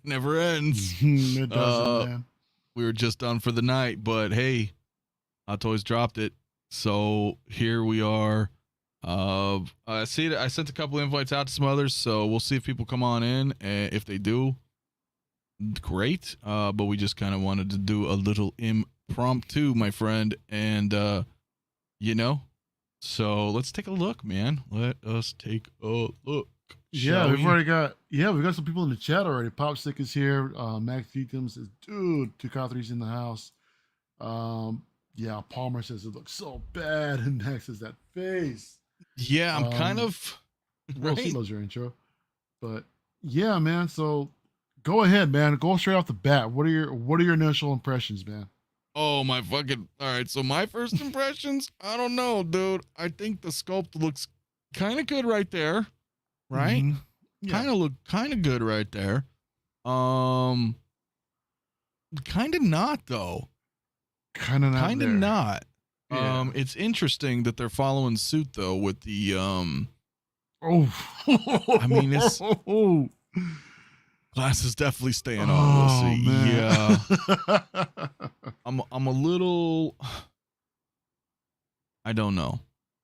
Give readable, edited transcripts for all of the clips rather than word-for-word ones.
Never ends. It doesn't, man. We were just done for the night, but hey, Hot Toys dropped it. So here we are. I see. I sent a couple invites out to some others, so we'll see if people come on in. And if they do, great. But we just kind of wanted to do a little impromptu, my friend, and you know. So let's take a look, man. Let us take a look. Yeah, we've already got. Yeah, we got some people in the chat already. Popsick is here. Max Deetham says, "Dude, 2K3's in the house." Yeah, Palmer says it looks so bad, and Max says that face. Yeah, I'm kind of. Will C loves your intro, but yeah, man. So go ahead, man. Go straight off the bat. What are your initial impressions, man? Oh my fucking! All right, so my first impressions. I don't know, dude. I think the sculpt looks kind of good right there, right? Mm-hmm. Yeah. Kind of good right there. Kind of not though. Kind of not. Yeah. It's interesting that they're following suit though with the I mean, it's glass is definitely staying on. Oh, We'll see. man. Yeah. I'm a little. I don't know.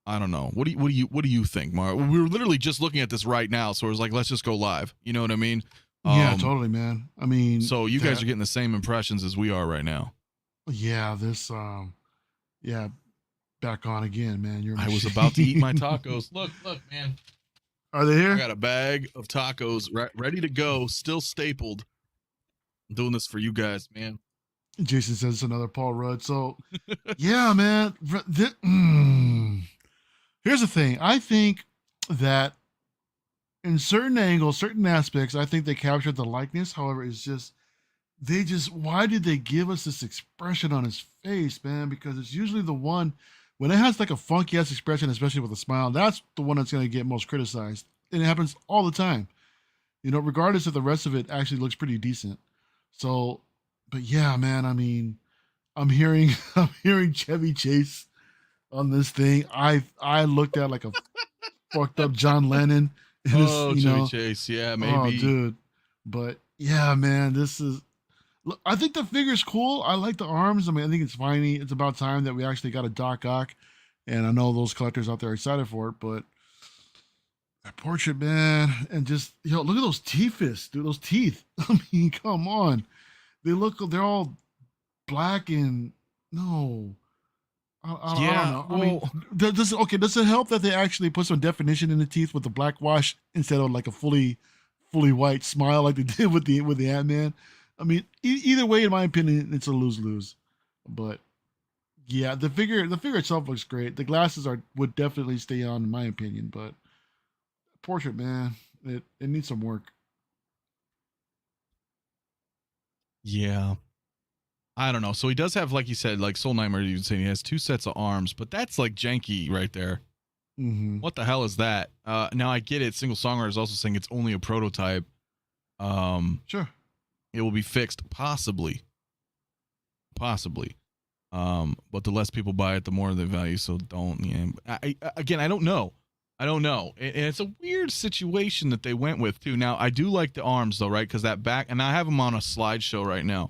What do you think, Mar? We were literally just looking at this right now, so it was like, let's just go live. You know what I mean? Yeah, totally, man. I mean, so you guys are getting the same impressions as we are right now. Yeah, this yeah, back on again, man. I was about to eat my tacos. Look, man. Are they here? I got a bag of tacos ready to go, still stapled. I'm doing this for you guys, man. Jason says it's another Paul Rudd. So, yeah, man. Here's the thing. I think that in certain angles, certain aspects, I think they captured the likeness. However, it's just why did they give us this expression on his face, man? Because it's usually the one when it has like a funky ass expression, especially with a smile, that's the one that's going to get most criticized. And it happens all the time, you know, regardless if the rest of it actually looks pretty decent. So, but yeah, man, I mean, I'm hearing Chevy Chase on this thing. I looked at like a fucked up John Lennon. Chevy Chase, yeah, maybe. Oh, dude. But yeah, man, this is. Look, I think the figure's cool. I like the arms. I mean, I think it's fine. It's about time that we actually got a Doc Ock, and I know those collectors out there are excited for it. But that portrait, man, and just look at those teeth, dude. Those teeth. I mean, come on. They're all black and no. I don't know. Well, I mean, does it help that they actually put some definition in the teeth with the black wash instead of like a fully white smile like they did with the Ant-Man? I mean, either way, in my opinion, it's a lose-lose. But yeah, the figure itself looks great. The glasses would definitely stay on, in my opinion. But portrait, man, it needs some work. Yeah. I don't know. So he does have, like you said, like Soul Nightmare, you would say he has 2 sets of arms, but that's like janky right there. Mm-hmm. What the hell is that? Now I get it. Single Songwriter is also saying it's only a prototype. Sure. It will be fixed, possibly. But the less people buy it, the more the value. So don't. Yeah. I don't know. And it's a weird situation that they went with too. Now I do like the arms though, right? Because that back, and I have them on a slideshow right now.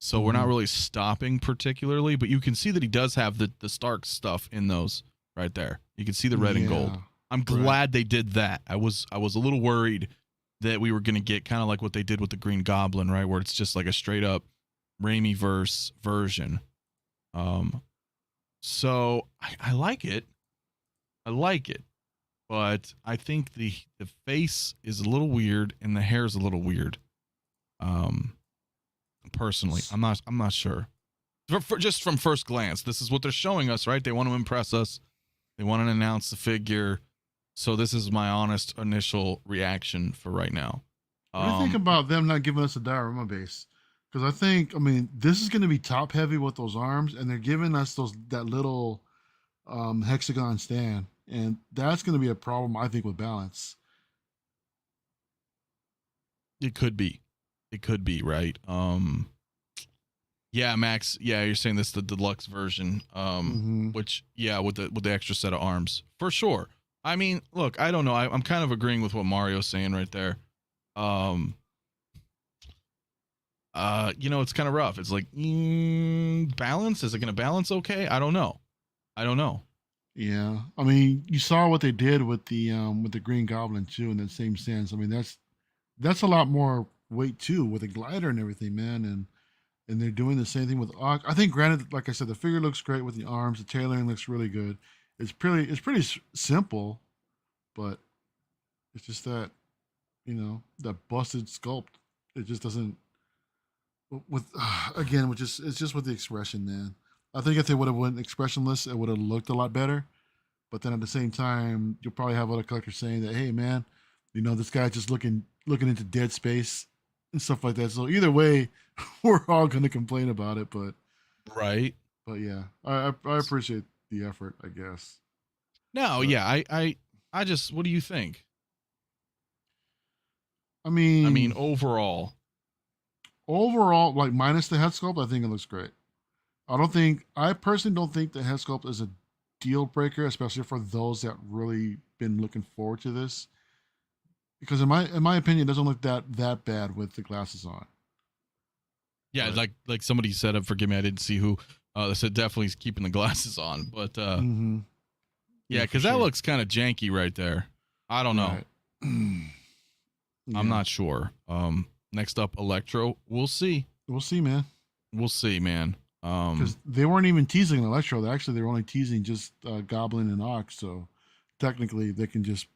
So we're not really stopping particularly, but you can see that he does have the Stark stuff in those right there. You can see the red and gold. I'm glad they did that. I was a little worried that we were going to get kind of like what they did with the Green Goblin, right? Where it's just like a straight up Raimi-verse version. So I like it. But I think the face is a little weird and the hair is a little weird. Personally, I'm not sure. Just from first glance, this is what they're showing us, right? They want to impress us. They want to announce the figure. So this is my honest initial reaction for right now. What do you think about them not giving us a diorama base? Because I mean, this is going to be top heavy with those arms, and they're giving us that little hexagon stand, and that's going to be a problem, I think, with balance. It could be, right? Yeah, Max. Yeah, you're saying this is the deluxe version, which with the extra set of arms for sure. I mean, look, I don't know. I'm kind of agreeing with what Mario's saying right there. It's kind of rough. It's like balance. Is it going to balance okay? I don't know. I don't know. Yeah, I mean, you saw what they did with the Green Goblin too, in that same sense. I mean, that's a lot more weight too with a glider and everything, man. And they're doing the same thing with Ock. I think, granted, like I said, the figure looks great with the arms. The tailoring looks really good. It's pretty simple, but it's just that that busted sculpt. It just doesn't with again, which is it's just with the expression, man. I think if they would have went expressionless, it would have looked a lot better. But then at the same time, you'll probably have other collectors saying that, hey, man, this guy's just looking into dead space and stuff like that. So either way, we're all going to complain about it. Right. But yeah, I appreciate the effort, I guess. No, But, yeah, I just, what do you think? I I mean, mean, overall, like minus the head sculpt, I think it looks great. I personally don't think the head sculpt is a deal breaker, especially for those that really been looking forward to this. Because in my opinion, it doesn't look that bad with the glasses on. yeah, But like somebody said, forgive me, I didn't see who. They said definitely keeping the glasses on, but yeah, yeah, for because that sure. looks kind of janky right there. I don't know. Right. I'm Yeah. not sure. Next up, Electro. We'll see. We'll see, man. We'll see, man. Because they weren't even teasing Electro. They were only teasing just Goblin and Ox. So technically, they can just,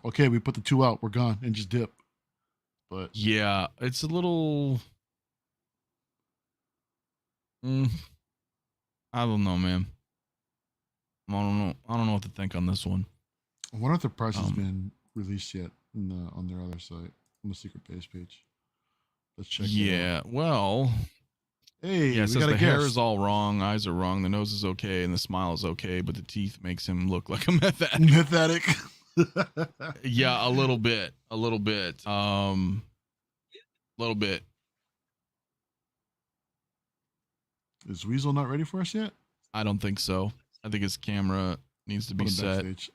okay, we put the two out, we're gone, and just dip. But yeah, it's a little. Mm, I don't know, man. I don't know. I don't know what to think on this one. I wonder if the price has Um, been released yet on their other site, on the secret base page. Let's check that out. yeah. Well, Hey, yeah. It we says got a the hair guest. is all wrong, eyes are wrong, the nose is okay, and the smile is okay, but the teeth makes him look like a meth addict. Meth addict. Yeah, a little bit. A little bit. Little bit. Is Weasel not ready for us yet? I don't think so. I think his camera needs to be Put him set. backstage.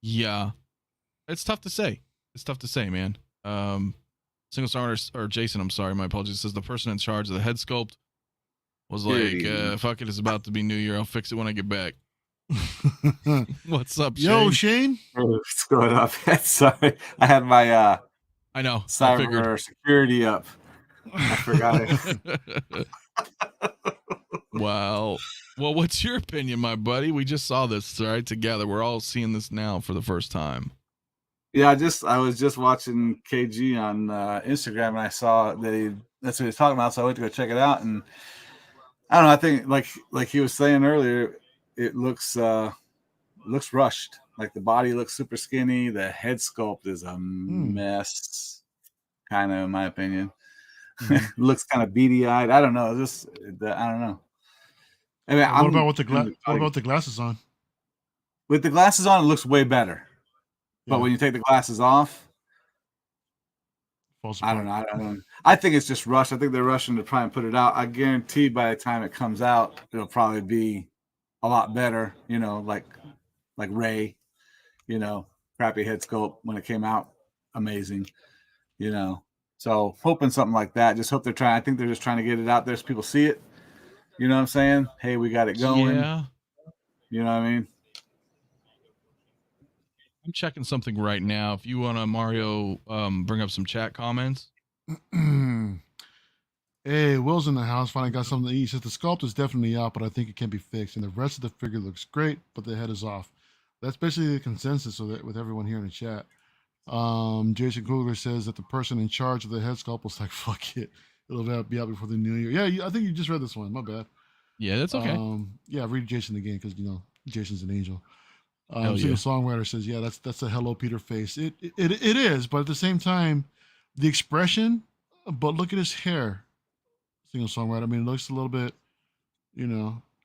Yeah. It's tough to say. It's tough to say, man. Single star or Jason, I'm sorry, my apologies, says the person in charge of the head sculpt was like, fuck it, it's about to be New Year. I'll fix it when I get back. What's up, Shane? Yo, Shane? What's going up? Sorry. I had my I know. cyber security up. I forgot it. Wow. Well, what's your opinion, my buddy? We just saw this right together. We're all seeing this now for the first time. Yeah, I was just watching KG on Instagram, and I saw that that's what he was talking about. So I went to go check it out, and I don't know. I think like he was saying earlier, it looks rushed. Like the body looks super skinny. The head sculpt is a mess, kind of in my opinion. Looks kind of beady eyed. I don't know. I don't know. I mean, what about with the glasses on? With the glasses on, it looks way better. But when you take the glasses off, I don't know. I think it's just rushed. I think they're rushing to try and put it out. I guarantee by the time it comes out, it'll probably be a lot better. Like Ray, crappy head sculpt when it came out, amazing. So hoping something like that. Just hope they're trying. I think they're just trying to get it out there so people see it. You know what I'm saying? Hey, we got it going. Yeah. You know what I mean? I'm checking something right now. If you want to, Mario, bring up some chat comments. Hey, Will's in the house. Finally got something to eat. He says the sculpt is definitely out, but I think it can be fixed. And the rest of the figure looks great, but the head is off. That's basically the consensus with everyone here in the chat. Jason Kugler says that the person in charge of the head sculpt was like, "Fuck it, it'll be out before the new year." Yeah, I think you just read this one. My bad. Yeah, that's okay. Yeah, read Jason again because Jason's an angel. Yeah. Single songwriter says, "Yeah, that's a Hello Peter face." It is, but at the same time, the expression. But look at his hair. Single songwriter. I mean, it looks a little bit,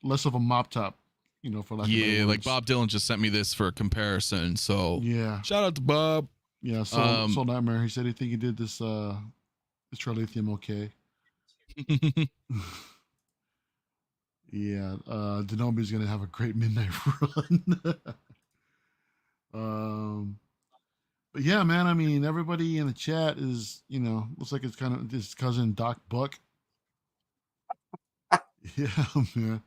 less of a mop top. For lack of better words. Like Bob Dylan just sent me this for a comparison. So yeah, shout out to Bob. Yeah, Soul Nightmare. He said he think he did this Trilithium okay. Yeah, Denomi's gonna have a great midnight run. But yeah, man, I mean, everybody in the chat is, looks like it's kind of his cousin Doc Buck. Yeah, man.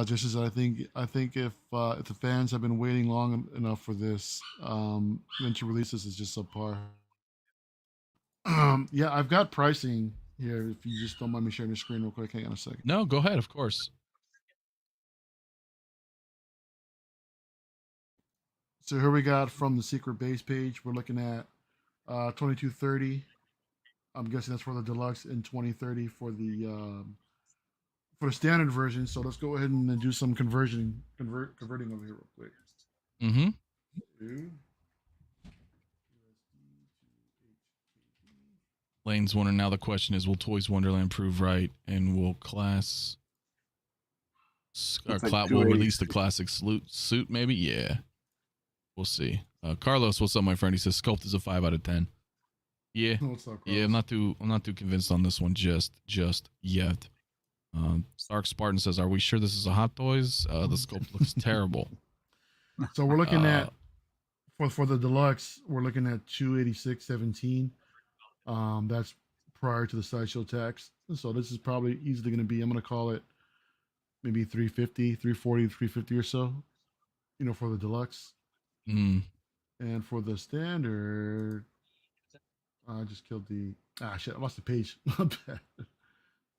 Just as I think if the fans have been waiting long enough for this, then to release this is just subpar. Yeah, I've got pricing here. If you just don't mind me sharing the screen real quick, hang on a second. No, go ahead. Of course. So here we got from the secret base page. We're looking at 2230. I'm guessing that's for the deluxe, and 2030 for the standard version. So let's go ahead and do some converting over here real quick. Mm-hmm. Lane's wondering now. The question is, will Toys Wonderland prove right, and will class or will release the classic suit? Maybe, yeah. We'll see. Carlos, what's up, my friend? He says Sculpt is a 5 out of 10. Yeah, What's up, yeah. I'm not too convinced on this one just yet. Dark Spartan says, "Are we sure this is a Hot Toys? The Sculpt looks terrible." So we're looking at for the deluxe, we're looking at 286.17. That's prior to the sideshow tax. So this is probably easily going to be, I'm going to call it maybe 350, 340, 350 or so, for the deluxe. Mm. And for the standard, I just killed shit, I lost the page.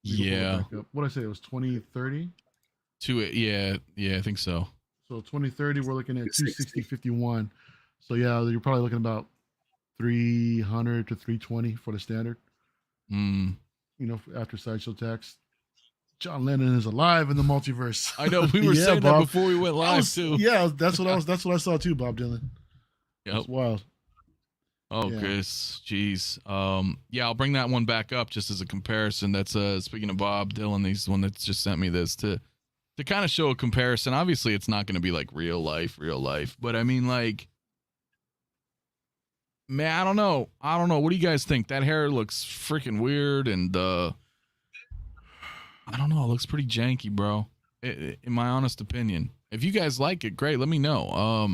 Yeah. What did I say? It was 2030? Yeah, I think so. So 2030, we're looking at 260.51. So yeah, you're probably looking about 300 to 320 for the standard. After sideshow tax. John Lennon is alive in the multiverse. I know, we were saying Bob. that before we went live too. Yeah, that's what I saw too, Bob Dylan. Yep. It's wild. Oh, yeah. Chris, jeez. Yeah, I'll bring that one back up just as a comparison. That's speaking of Bob Dylan, he's the one that's just sent me this to kind of show a comparison. Obviously, it's not going to be like real life, but I mean, like, man, I don't know. What do you guys think? That hair looks freaking weird, and I don't know. It looks pretty janky, bro. In my honest opinion. If you guys like it, great. Let me know.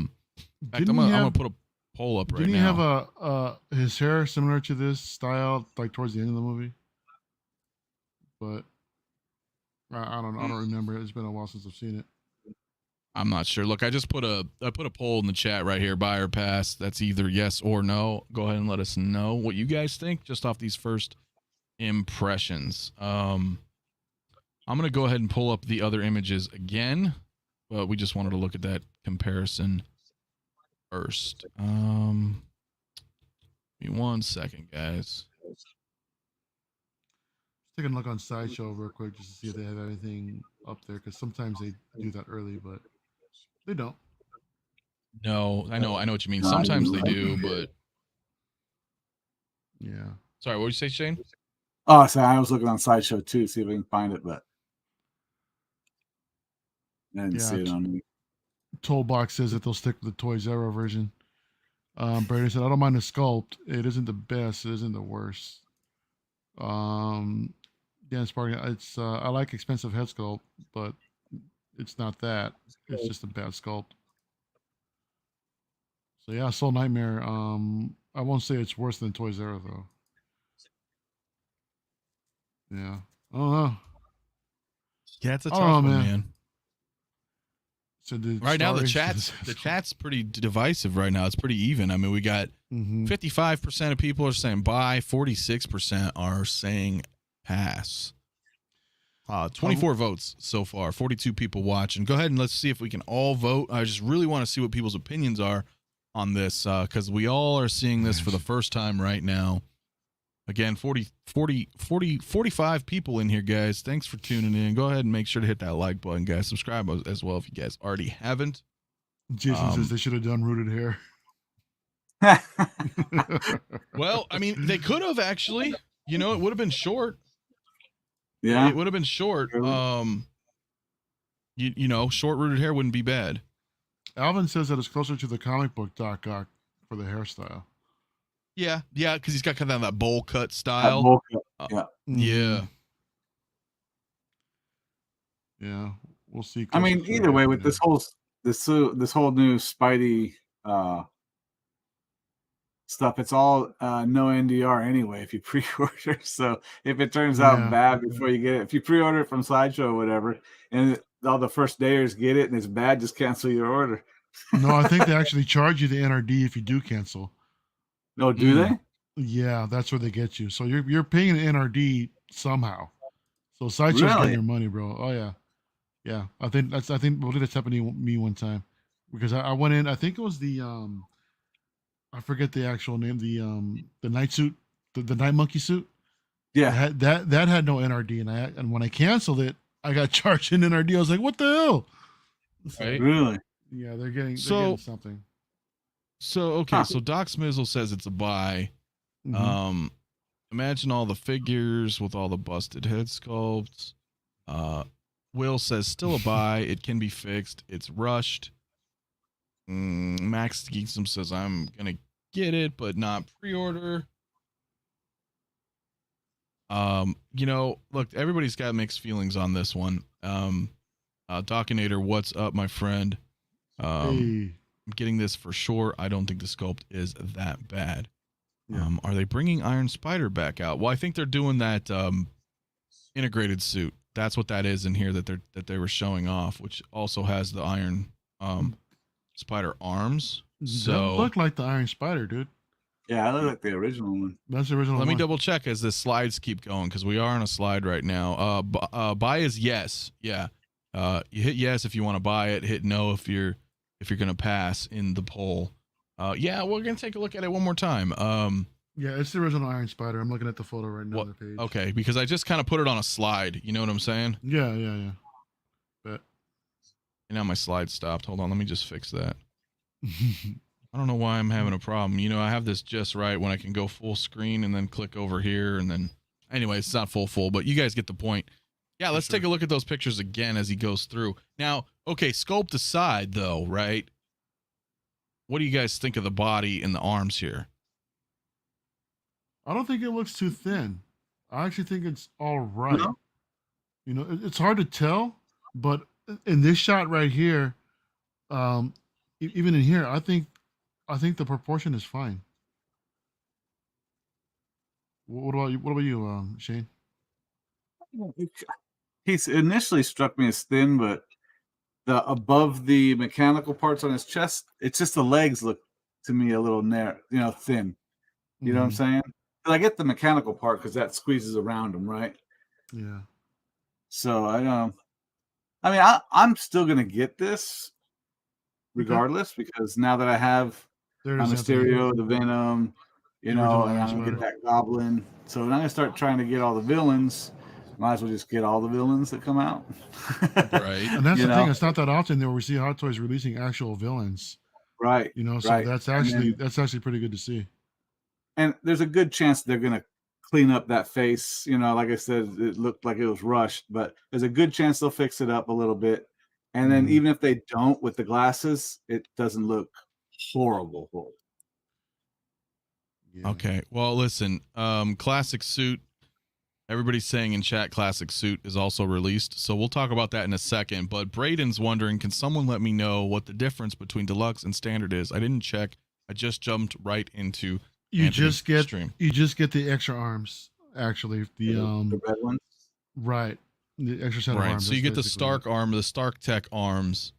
In fact, I'm gonna put a poll up right now. Didn't he have his hair similar to this style, like towards the end of the movie? But I don't know. I don't remember. It's been a while since I've seen it. I'm not sure. Look, I put a poll in the chat right here, buy or pass. That's either yes or no. Go ahead and let us know what you guys think just off these first impressions. I'm going to go ahead and pull up the other images again, but we just wanted to look at that comparison first. Give me 1 second, guys. Taking a look on Sideshow real quick just to see if they have anything up there, because sometimes they do that early, but they don't. No, I know what you mean. Sometimes they do, but yeah. Sorry, what did you say, Shane? Oh, sorry, I was looking on Sideshow too, see if we can find it, but I didn't see it on. Tollbox says that they'll stick with the Toy Zero version. Brady said, "I don't mind the sculpt. It isn't the best. It isn't the worst." Yeah, Sparking. It's I like expensive head sculpt, but it's not that. It's just a bad sculpt. So yeah, Soul Nightmare. I won't say it's worse than Toy Zero though. Yeah, I don't know. Yeah, it's a tough one, man. So right now the chat's pretty divisive right now. It's pretty even. I mean, we got 55% of people are saying buy, 46% are saying pass. 24 votes so far, 42 people watching. Go ahead and let's see if we can all vote. I just really want to see what people's opinions are on this, because we all are seeing this for the first time right now. Again, 45 people in here, guys. Thanks for tuning in. Go ahead and make sure to hit that like button, guys. Subscribe as well if you guys already haven't. Jason says they should have done rooted hair. Well, I mean, they could have actually. It would have been short. Yeah, it would have been short. Short rooted hair wouldn't be bad. Alvin says that it's closer to the comic book Doc Ock for the hairstyle. Yeah, because he's got kind of that bowl cut style. Yeah. Yeah, we'll see. I mean, either way, with this whole new Spidey stuff, it's all no NDR anyway if you pre-order. So if it turns out Yeah. bad before you get it, if you pre-order it from Sideshow or whatever, and all the first dayers get it and it's bad, just cancel your order. No, I think they actually charge you the NRD if you do cancel. No, do they? Yeah, that's where they get you. So you're paying an NRD somehow. So Sideshow's Really? getting your money, bro. Oh yeah, yeah. I think that's happened to me one time because I went in. I think it was the I forget the actual name. The night suit, the night monkey suit. Yeah. That had no NRD, and when I canceled it, I got charged an NRD. I was like, what the hell? So, Right. Really? yeah, they're getting something. So okay, Huh. so Doc Smizzle says it's a buy. Mhm. Imagine all the figures with all the busted head sculpts. Will says still a buy. It can be fixed. It's rushed. Max Geeksum says I'm gonna get it, but not pre-order. You know, look, everybody's got mixed feelings on this one. Docinator, what's up, my friend? Hey. I'm getting this for sure. I don't think the sculpt is that bad. Yeah. Are they bringing Iron Spider back out? Well, I think they're doing that integrated suit. That's what that is in here that they were showing off, which also has the Iron Spider arms. So That looked like the Iron Spider, dude. Yeah, I look like the original one. That's the original. let me one. double check as the slides keep going because we are on a slide right now. Buy is yes. Yeah. You hit yes if you want to buy it. Hit no if you're gonna pass in the poll. Yeah, we're gonna take a look at it one more time. Yeah, it's the original Iron Spider. I'm looking at the photo right now on the page. Okay, because I just kind of put it on a slide. You know what I'm saying? Yeah. But And now my slide stopped. Hold on, let me just fix that. I don't know why I'm having a problem. You know, I have this just right when I can go full screen and then click over here and then anyway, it's not full, but you guys get the point. Yeah, let's take a look at those pictures again as he goes through. Now, okay, sculpt aside though, right? What do you guys think of the body and the arms here? I don't think it looks too thin. I actually think it's all right. No? You know, it's hard to tell, but in this shot right here, even in here, I think the proportion is fine. What about you? What about you, Shane? He's initially struck me as thin, but the above the mechanical parts on his chest, it's just the legs look to me a little narrow, thin. You know what I'm saying? But I get the mechanical part because that squeezes around him, right? Yeah. So I don't. I mean, I'm still gonna get this regardless because now that I have Mysterio, the Venom, and I'm gonna get that Goblin. So now I'm gonna start trying to get all the villains. Might as well just get all the villains that come out. Right. And that's the thing. It's not that often that we see Hot Toys releasing actual villains. Right. So right. that's actually pretty good to see. And there's a good chance they're gonna clean up that face. Like I said, it looked like it was rushed, but there's a good chance they'll fix it up a little bit. And then even if they don't with the glasses, it doesn't look horrible. Yeah. Okay. Well, listen, classic suit. Everybody's saying in chat classic suit is also released. So we'll talk about that in a second. But Braden's wondering, can someone let me know what the difference between deluxe and standard is? I didn't check. I just jumped right into you just get stream. You just get the extra arms, actually. The red ones. Right. The extra set of arms. So you get the Stark arm, the Stark Tech arms.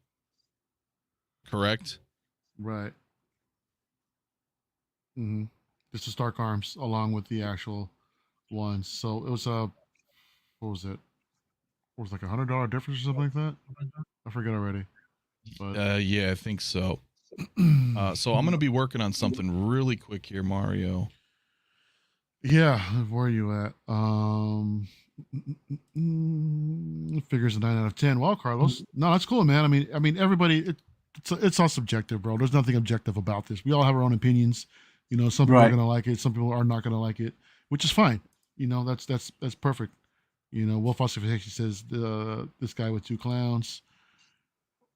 Correct? Right. Just the Stark arms along with the actual ones. So it was what was it? It was like $100 difference or something like that. I forget already. But yeah, I think so. So I'm gonna be working on something really quick here, Mario. Yeah, where are you at? Figures a 9 out of 10. Well, Carlos, no, that's cool, man. I mean, everybody, it's all subjective, bro. There's nothing objective about this. We all have our own opinions. Some people are gonna like it, some people are not gonna like it, which is fine. That's perfect. Wolf Ossification says this guy with 2 clowns.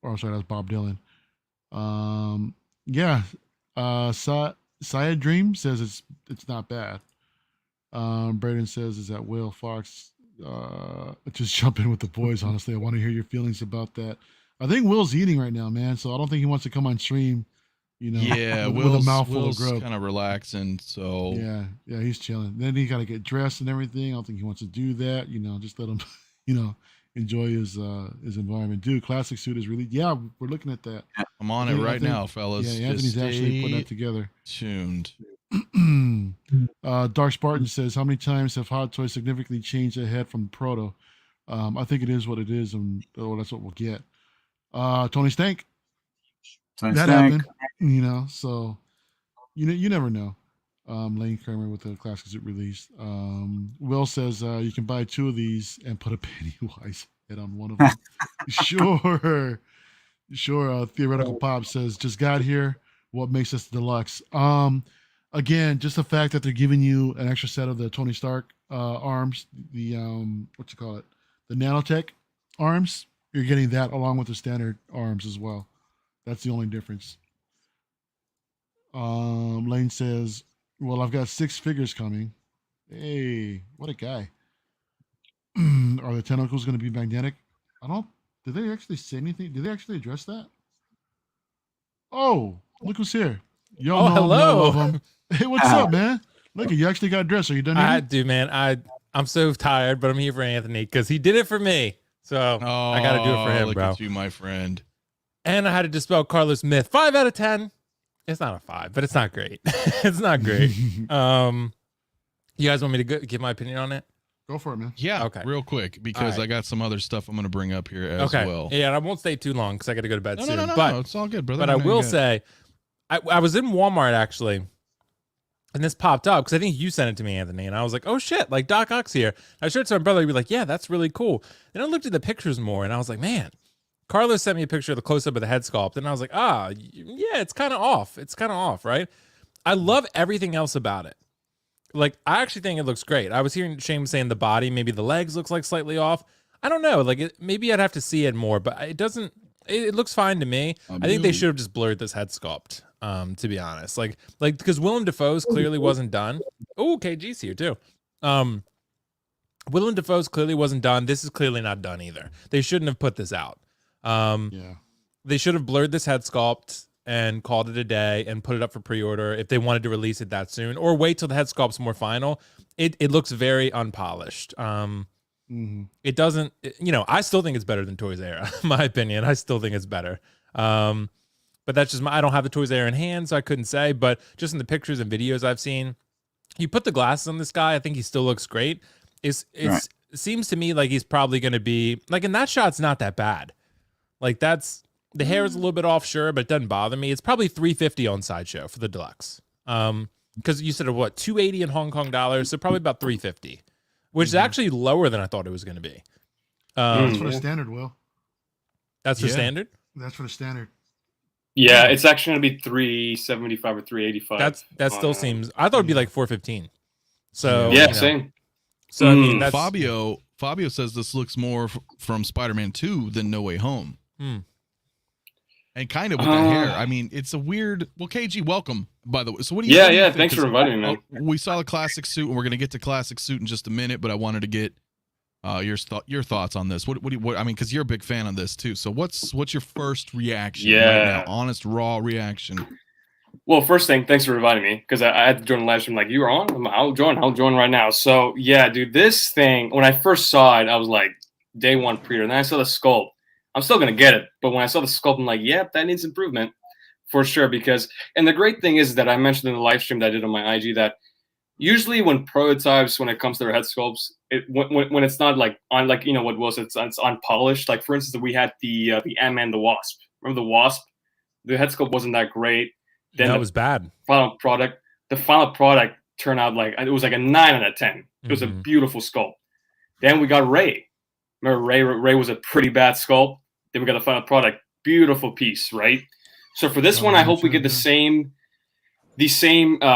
Or I'm sorry, that's Bob Dylan. Yeah. Syed Dream says it's not bad. Braden says is that Will Fox just jump in with the boys. Honestly, I want to hear your feelings about that. I think Will's eating right now, man. So I don't think he wants to come on stream Yeah, with a mouthful of grub. kind of relaxing. So Yeah, he's chilling. Then he got to get dressed and everything. I don't think he wants to do that. Just let him, enjoy his environment. Dude, classic suit is really. Yeah, we're looking at that. I'm on it right now, fellas. Yeah, Anthony's actually putting that together. Tuned. Dark Spartan says, "How many times have Hot Toys significantly changed ahead from Proto?" I think it is what it is, and that's what we'll get. Tony Stank. That happened, so you never know. Lane Kramer with the classic suit release. Will says you can buy 2 of these and put a Pennywise head on one of them. Sure. Theoretical Pop says just got here. What makes us deluxe? Again, just the fact that they're giving you an extra set of the Tony Stark arms, the the nanotech arms. You're getting that along with the standard arms as well. That's the only difference. Lane says, well, I've got 6 figures coming. Hey, what a guy. Are the tentacles going to be magnetic? Did they actually say anything? Did they actually address that? Oh, look who's here. Yo, hello. Love him. Hey, what's up, man? Look, you actually got dressed. Are you done I here? do, man. I'm so tired, but I'm here for Anthony because he did it for me. So I got to do it for him, look bro. At you, my friend. And I had to dispel Carlos' myth. 5 out of 10. It's not a 5, but it's not great. It's not great. You guys want me to give my opinion on it? Go for it, man. Yeah, okay. Real quick, because I got some other stuff I'm going to bring up here as well. Yeah, and I won't stay too long because I got to go to bed soon. No, it's all good, brother. But I will say, I was in Walmart, actually, and this popped up because I think you sent it to me, Anthony, and I was like, oh, shit, like Doc Ock's here. I showed it to my brother. He'd be like, yeah, that's really cool. Then I looked at the pictures more, and I was like, man, Carlos sent me a picture of the close-up of the head sculpt, and I was like, yeah, it's kind of off. It's kind of off, right? I love everything else about it. Like, I actually think it looks great. I was hearing Shane saying the body, maybe the legs looks like slightly off. I don't know. Like, maybe I'd have to see it more, but it doesn't. It looks fine to me. I think they should have just blurred this head sculpt. To be honest, like because Willem Dafoe's clearly wasn't done. Oh, KG's here too. Willem Dafoe's clearly wasn't done. This is clearly not done either. They shouldn't have put this out. They should have blurred this head sculpt and called it a day and put it up for pre-order if they wanted to release it that soon, or wait till the head sculpt's more final. It looks very unpolished. It doesn't, I still think it's better than Toys Era, in my opinion. I still think it's better. But that's just I don't have the Toys Era in hand, so I couldn't say. But just in the pictures and videos I've seen, you put the glasses on this guy, I think he still looks great. It seems to me like he's probably going to be, like, in that shot's not that bad. Like, the hair is a little bit off, sure, but it doesn't bother me. It's probably $350 on Sideshow for the deluxe. Because you said what, $280 in Hong Kong dollars, so probably about $350, which is actually lower than I thought it was going to be. That's for the standard, Will. That's for standard. That's for the standard. Yeah, it's actually going to be $375 or $385. That still seems. I thought it'd be like $415. So same. So I mean, that's, Fabio says this looks more from Spider-Man 2 than No Way Home. And kind of with the hair. I mean, it's a weird. Well, KG, welcome, by the way. So what do you? Yeah. Thanks for inviting me. We saw the classic suit, and we're gonna get to classic suit in just a minute. But I wanted to get your thoughts on this. What I mean, because you're a big fan of this too. So what's your first reaction? Right now? Honest, raw reaction. Well, first thing, thanks for inviting me, because I had to join the live stream. Like, you were on? I'll join right now. So yeah, dude, this thing, when I first saw it, I was like, day one pre-order. And then I saw the sculpt. I'm still gonna get it, but when I saw the sculpt, I'm like, yep, that needs improvement for sure. Because, and the great thing is that I mentioned in the live stream that I did on my IG that usually when prototypes, when it comes to their head sculpts, when it's not like on, like, you know what was it's unpolished. Like, for instance, we had the Ant-Man the Wasp. Remember the Wasp? The head sculpt wasn't that great. Then that was bad. The final product turned out like it was like a 9 out of 10. It was a beautiful sculpt. Then we got Ray. Remember Ray was a pretty bad sculpt. Then we got the final product, beautiful piece, right? So for this one, I hope we get the same effect,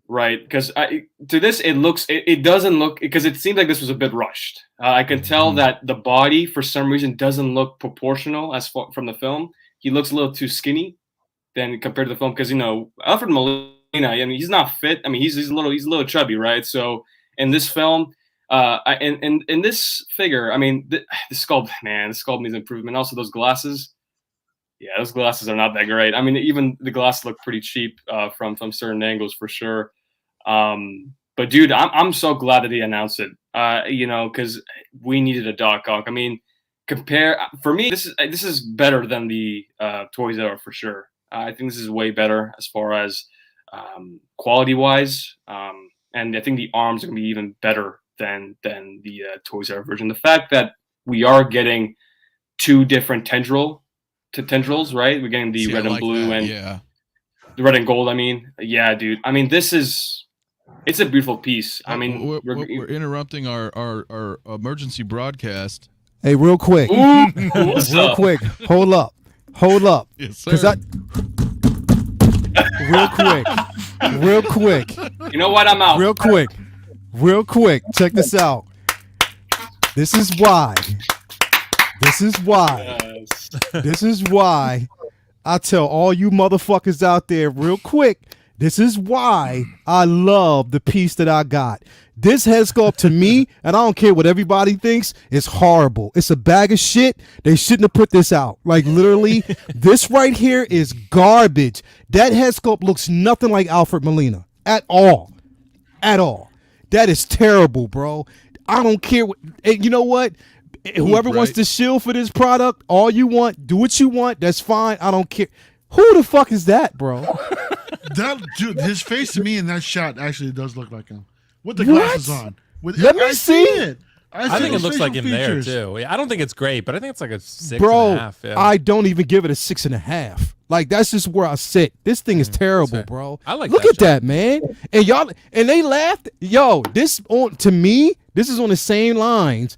right? Because to this, it doesn't look, because it seems like this was a bit rushed. I can tell that the body, for some reason, doesn't look proportional as far from the film. He looks a little too skinny than compared to the film, because Alfred Molina, I mean, he's not fit. I mean, he's a little chubby, right? So in this film. In this figure, I mean, the sculpt, man, the sculpt needs improvement. Also, those glasses, Yeah, those glasses are not that great. I mean, even the glasses look pretty cheap from certain angles for sure. But dude, I'm so glad that he announced it. You know, because we needed a Doc Ock. I mean, for me, this is better than the Toys R for sure. I think this is way better as far as quality wise, and I think the arms are gonna be even better than the Toys R version. The fact that we are getting two different tendrils, right? We're getting the red and blue and the red and gold. I mean, yeah, dude. I mean, it's a beautiful piece. I mean, we're interrupting our emergency broadcast. Hey, real quick. Ooh, what's Real up? quick. Hold up. Yes, sir. Because real quick. You know what? I'm out. Real quick. Check this out. This is why. Yes. This is why I tell all you motherfuckers out there real quick. This is why I love the piece that I got. This head sculpt to me, and I don't care what everybody thinks, is horrible. It's a bag of shit. They shouldn't have put this out. Like literally, this right here is garbage. That head sculpt looks nothing like Alfred Molina at all. At all. That is terrible, bro. I don't care what, you know what? Whoever wants to shield for this product, all you want, do what you want. That's fine. I don't care. Who the fuck is that, bro? That dude, his face to me in that shot actually does look like him with the glasses on. Let me see it. I think it looks like him features. there too. Yeah, I don't think it's great, but I think it's like a 6.5. Bro, Yeah. I don't even give it a 6.5. Like that's just where I sit. This thing is terrible, bro. I like Look that at that, man. And y'all, and they laughed. Yo, this on to me. This is on the same lines.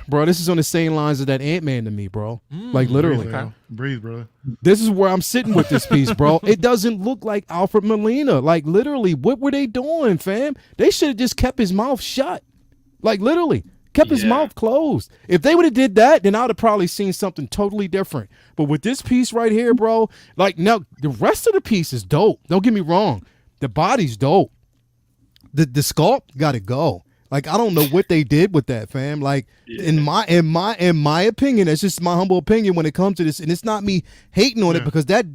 Bro, this is on the same lines as that Ant-Man to me, bro. Like literally. Breathe, brother. This is where I'm sitting with this piece, bro. It doesn't look like Alfred Molina. Like literally, what were they doing, fam? They should have just kept his mouth shut. Like literally, kept his mouth closed. If they would have did that, then I would have probably seen something totally different. But with this piece right here, bro, like now the rest of the piece is dope. Don't get me wrong. The body's dope. The sculpt got to go. Like I don't know what they did with that, fam. Like in my opinion, that's just my humble opinion when it comes to this, and it's not me hating on it because that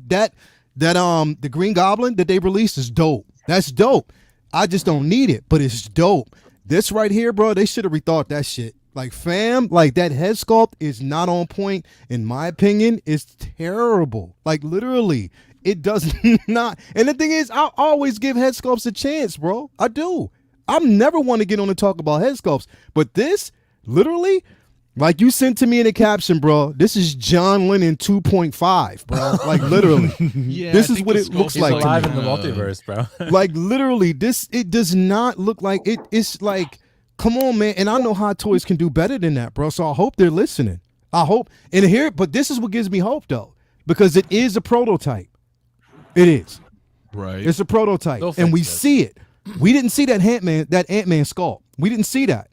the Green Goblin that they released is dope. That's dope. I just don't need it, but it's dope. This right here, bro, they should have rethought that shit. Like fam, like that head sculpt is not on point. In my opinion, it's terrible. Like literally, it does not. And the thing is, I always give head sculpts a chance, bro. I do. I'm never want to get on and talk about head sculpts, but this, literally, like you sent to me in the caption, bro, this is John Lennon 2.5, bro. Like literally, this is what it looks like. Live in the multiverse, bro. Like literally, it does not look like it. It's like, come on, man. And I know Hot Toys can do better than that, bro. So I hope they're listening. I hope but this is what gives me hope though, because it is a prototype. It is. Right. It's a prototype, and we see it. We didn't see that Ant-Man sculpt. We didn't see that.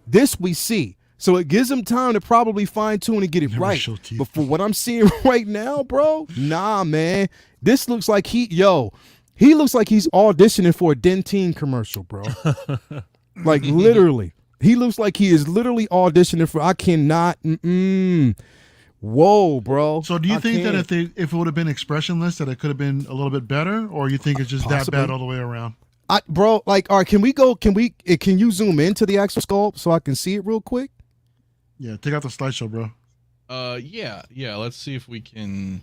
This we see. So it gives them time to probably fine-tune and get it right. But for what I'm seeing right now, bro, nah, man. This looks like he looks like he's auditioning for a Dentyne commercial, bro. Like literally. He looks like he is literally auditioning for, I cannot, Whoa, bro. So do you think that if it would have been expressionless, that it could have been a little bit better, or you think it's just that bad all the way around? Bro, like, all right, can you zoom into the actual sculpt so I can see it real quick? Yeah, take out the slideshow, bro. Yeah. Let's see if we can.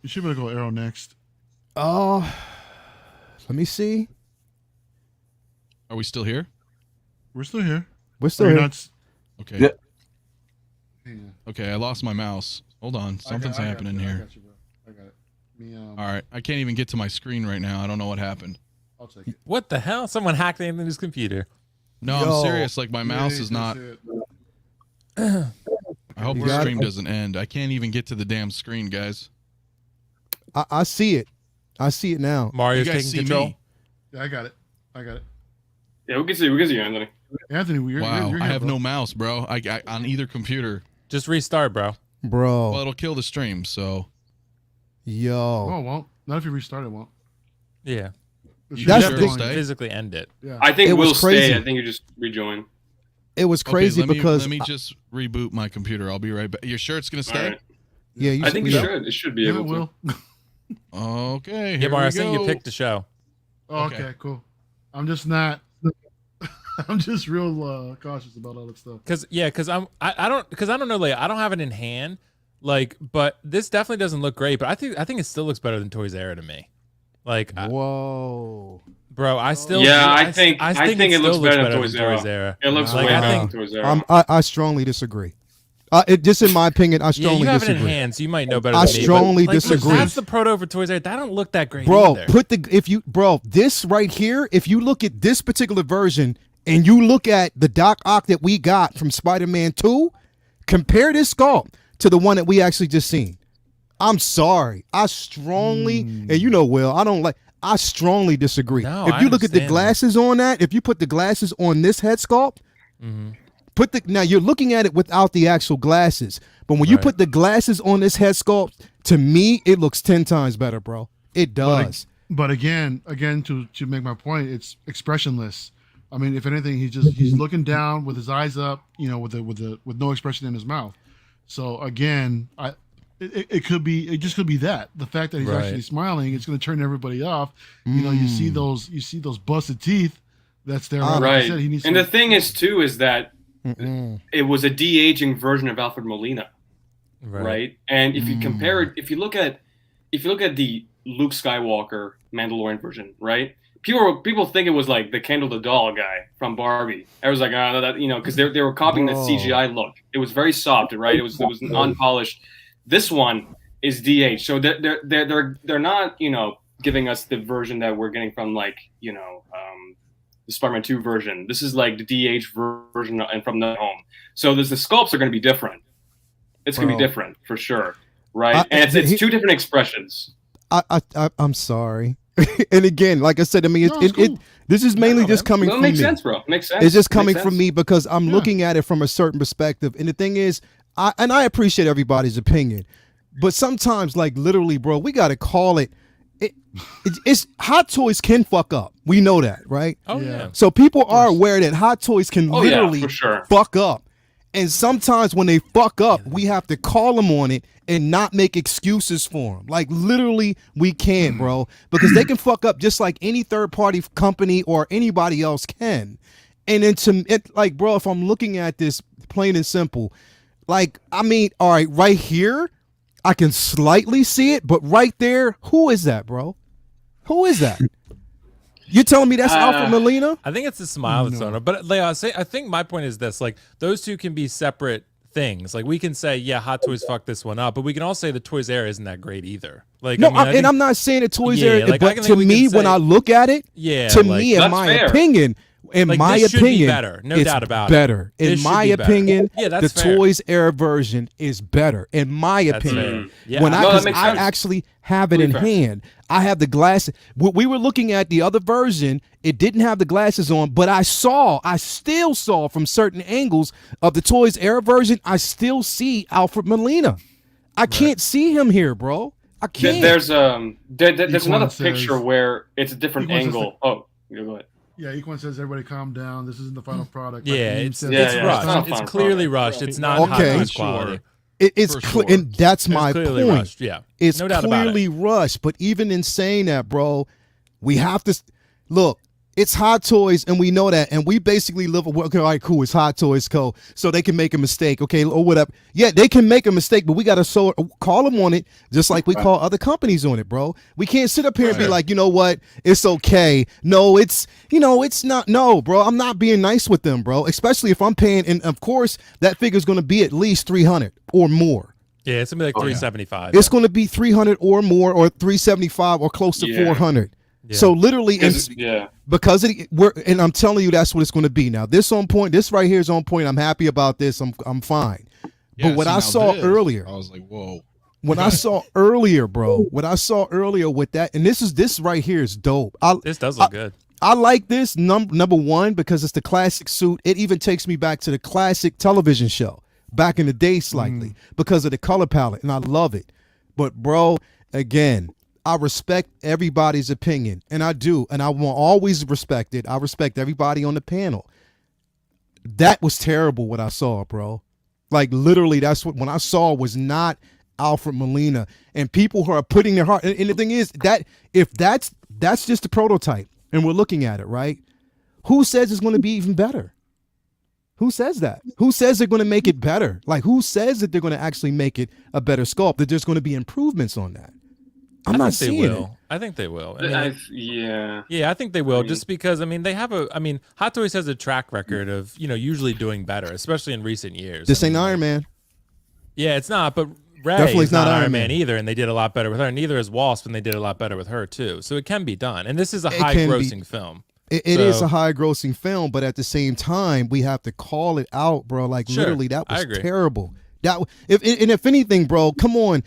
You should better go arrow next. Let me see. Are we still here? We're still here. We're still here. Okay. Yeah. Okay, I lost my mouse. Hold on, something's happening here. I got you, bro. I got it. All right, I can't even get to my screen right now. I don't know what happened. I'll take it. What the hell? Someone hacked into his computer. No, I'm serious. Like my mouse is not. I hope the stream doesn't end. I can't even get to the damn screen, guys. I see it. I see it now. Mario's You guys taking see control. me? Yeah, I got it. Yeah, we can see you, Anthony. Anthony, you're Wow, here, I have bro. no mouse, bro. I on either computer. Just restart, bro. Bro. Well, it'll kill the stream. So Yo. Oh, it won't. Not if you restart it, won't. Yeah. It You should That's be the sure thing. it'll stay? Physically end it. Yeah. I think It was we'll crazy. stay. I think you just rejoin. it was crazy because let me just reboot my computer. I'll be right back. Your shirt's gonna stay? Right. yeah, I think it should. It should be Yeah, able to. Will. Okay. Yeah, Here Mario, I we think you go. picked the show. Oh, Okay. okay, cool. I'm just not. I'm just real cautious about all that stuff. Cause I don't know, like I don't have it in hand, like, but this definitely doesn't look great. But I think it still looks better than Toys R Us to me. Like, whoa. bro, I still I think it still looks better than Toys Toys R R Us. It looks Like, way I better think- than Toys R Us. I strongly disagree. Just in my opinion, I Yeah, strongly you have it in disagree. hand, so you might know better. I than me, but, strongly like, disagree. That's the proto for Toys R Us. That don't look that great, Bro, either. this right here, if you look at this particular version and you look at the Doc Ock that we got from Spider-Man 2, compare this sculpt to the one that we actually just seen. I'm sorry. I strongly, and you know, Will, I strongly disagree. No, if I you look at the understand glasses on that, if you put the glasses on this head sculpt, Mhm. now you're looking at it without the actual glasses. But when you Right. put the glasses on this head sculpt, to me, it looks 10 times better, bro. It does. But again, to make my point, it's expressionless. I mean, if anything, he's looking down with his eyes up, you know, with no expression in his mouth. So again, it just could be that the fact that he's Right. actually smiling, it's going to turn everybody off. You know, you see those busted teeth. That's there. Like Right. I said, he needs And to- the thing is too is that Mm-mm. it was a de-aging version of Alfred Molina, right? And if you compare it, if you look at the Luke Skywalker Mandalorian version, right? People think it was like the Kendall the Doll guy from Barbie. I was like, oh, that, you know, because they were copying the Whoa. CGI look. It was very soft, right? It was unpolished. This one is de-aged, so they're not, you know, giving us the version that we're getting from, like, you know, the Spider-Man 2 version. This is like the de-aged version and from the home. So the sculpts are going to be different. It's going to be Bro. different for sure, right? And it's two different expressions. I'm sorry. And again, like I said, I mean, No, it's cool. this is mainly just coming No, it from makes me. sense, bro. It makes sense. It's just Makes coming sense. from me because I'm Yeah. looking at it from a certain perspective. And the thing is, I appreciate everybody's opinion, but sometimes, like, literally, bro, we got to call it. It's Hot Toys can fuck up. We know that, right? Oh Yeah. yeah. So people are aware that Hot Toys can Oh, yeah, literally for sure. fuck up. And sometimes when they fuck up, we have to call them on it and not make excuses for them. Like, literally, we can, bro, because they can fuck up just like any third party company or anybody else can. And then like, bro, if I'm looking at this plain and simple, like, I mean, all right, right here, I can slightly see it, but right there, who is that, bro? Who is that? You telling me that's Alfred Molina? I think it's the smile that's on it. But like I think my point is this: like, those two can be separate things. Like, we can say, yeah, Hot Toys fucked this one up, but we can also say the Toys R Us isn't that great either. Like, No, I mean, I think- I'm not saying that Toys Yeah, R Us, like, I but can to think we me, can when say- I look at it, yeah, to like, me, in That's my fair. opinion, Like, this should be better. No it's doubt about it. better. In This should my be better. opinion, Yeah, the that's fair. Toys R Us version is better. In my That's opinion, fair. Yeah, when I- I, No, that 'cause makes I sense. actually have it in Totally fair. hand, I have the glasses. We were looking at the other version. It didn't have the glasses on, but I still saw from certain angles of the Toys R Us version, I still see Alfred Molina. I can't see him here, bro. I can't. There's another Equan says- picture where it's a different Equan says angle. Oh, you go ahead. Yeah, Equan says everybody calm down. This isn't the final product. Yeah, Like, it's said, yeah, it's yeah, rushed. it's not It's fun clearly product. rushed. It's not Okay. Hot Toys Sure. quality. It's For clear, sure. and that's my It's clearly point. rushed. Yeah, It's no doubt about clearly it. rushed, but even in saying that, bro, we have to look. It's Hot Toys, and we know that, and we basically live. Okay, all right, cool. It's Hot Toys Co. So they can make a mistake, okay, or whatever. Yeah, they can make a mistake, but we gotta call them on it, just like we call other companies on it, bro. We can't sit up here and be like, you know what, it's okay. No, it's not. No, bro, I'm not being nice with them, bro. Especially if I'm paying, and of course that figure's gonna be at least 300 or more. Yeah, it's gonna be like 375. It's going to be 300 or more, or 375, or close to Yeah. 400. Yeah. So literally, Yeah. because and I'm telling you, that's what it's going to be. Now, this on point. This right here is on point. I'm happy about this. I'm fine. Yeah, but what see, I now saw this, earlier, I was like, whoa. what I saw earlier, bro, what I saw earlier with that, and this right here is dope. This does look good. I like this number one because it's the classic suit. It even takes me back to the classic television show back in the day slightly because of the color palette, and I love it. But bro, again, I respect everybody's opinion, and I do, and I will always respect it. I respect everybody on the panel. that was terrible what I saw, bro. Like literally, that's what when I saw was not Alfred Molina, and people who are putting their heart. And the thing is that if that's just a prototype, and we're looking at it, right? Who says it's going to be even better? Who says that? Who says they're going to make it better? Like who says that they're going to actually make it a better sculpt? That there's going to be improvements on that? I'm not seeing it. I think they will. Yeah, I think they will. Just because they have Hot Toys has a track record of usually doing better, especially in recent years. This ain't Iron Man. Yeah, it's not. But Ray Definitely is not Iron Man either, and they did a lot better with her. Neither is Wasp, and they did a lot better with her too. So it can be done. And this is a high-grossing film. It is a high-grossing film, but at the same time, we have to call it out, bro. Like literally, that was terrible. If anything, bro, come on.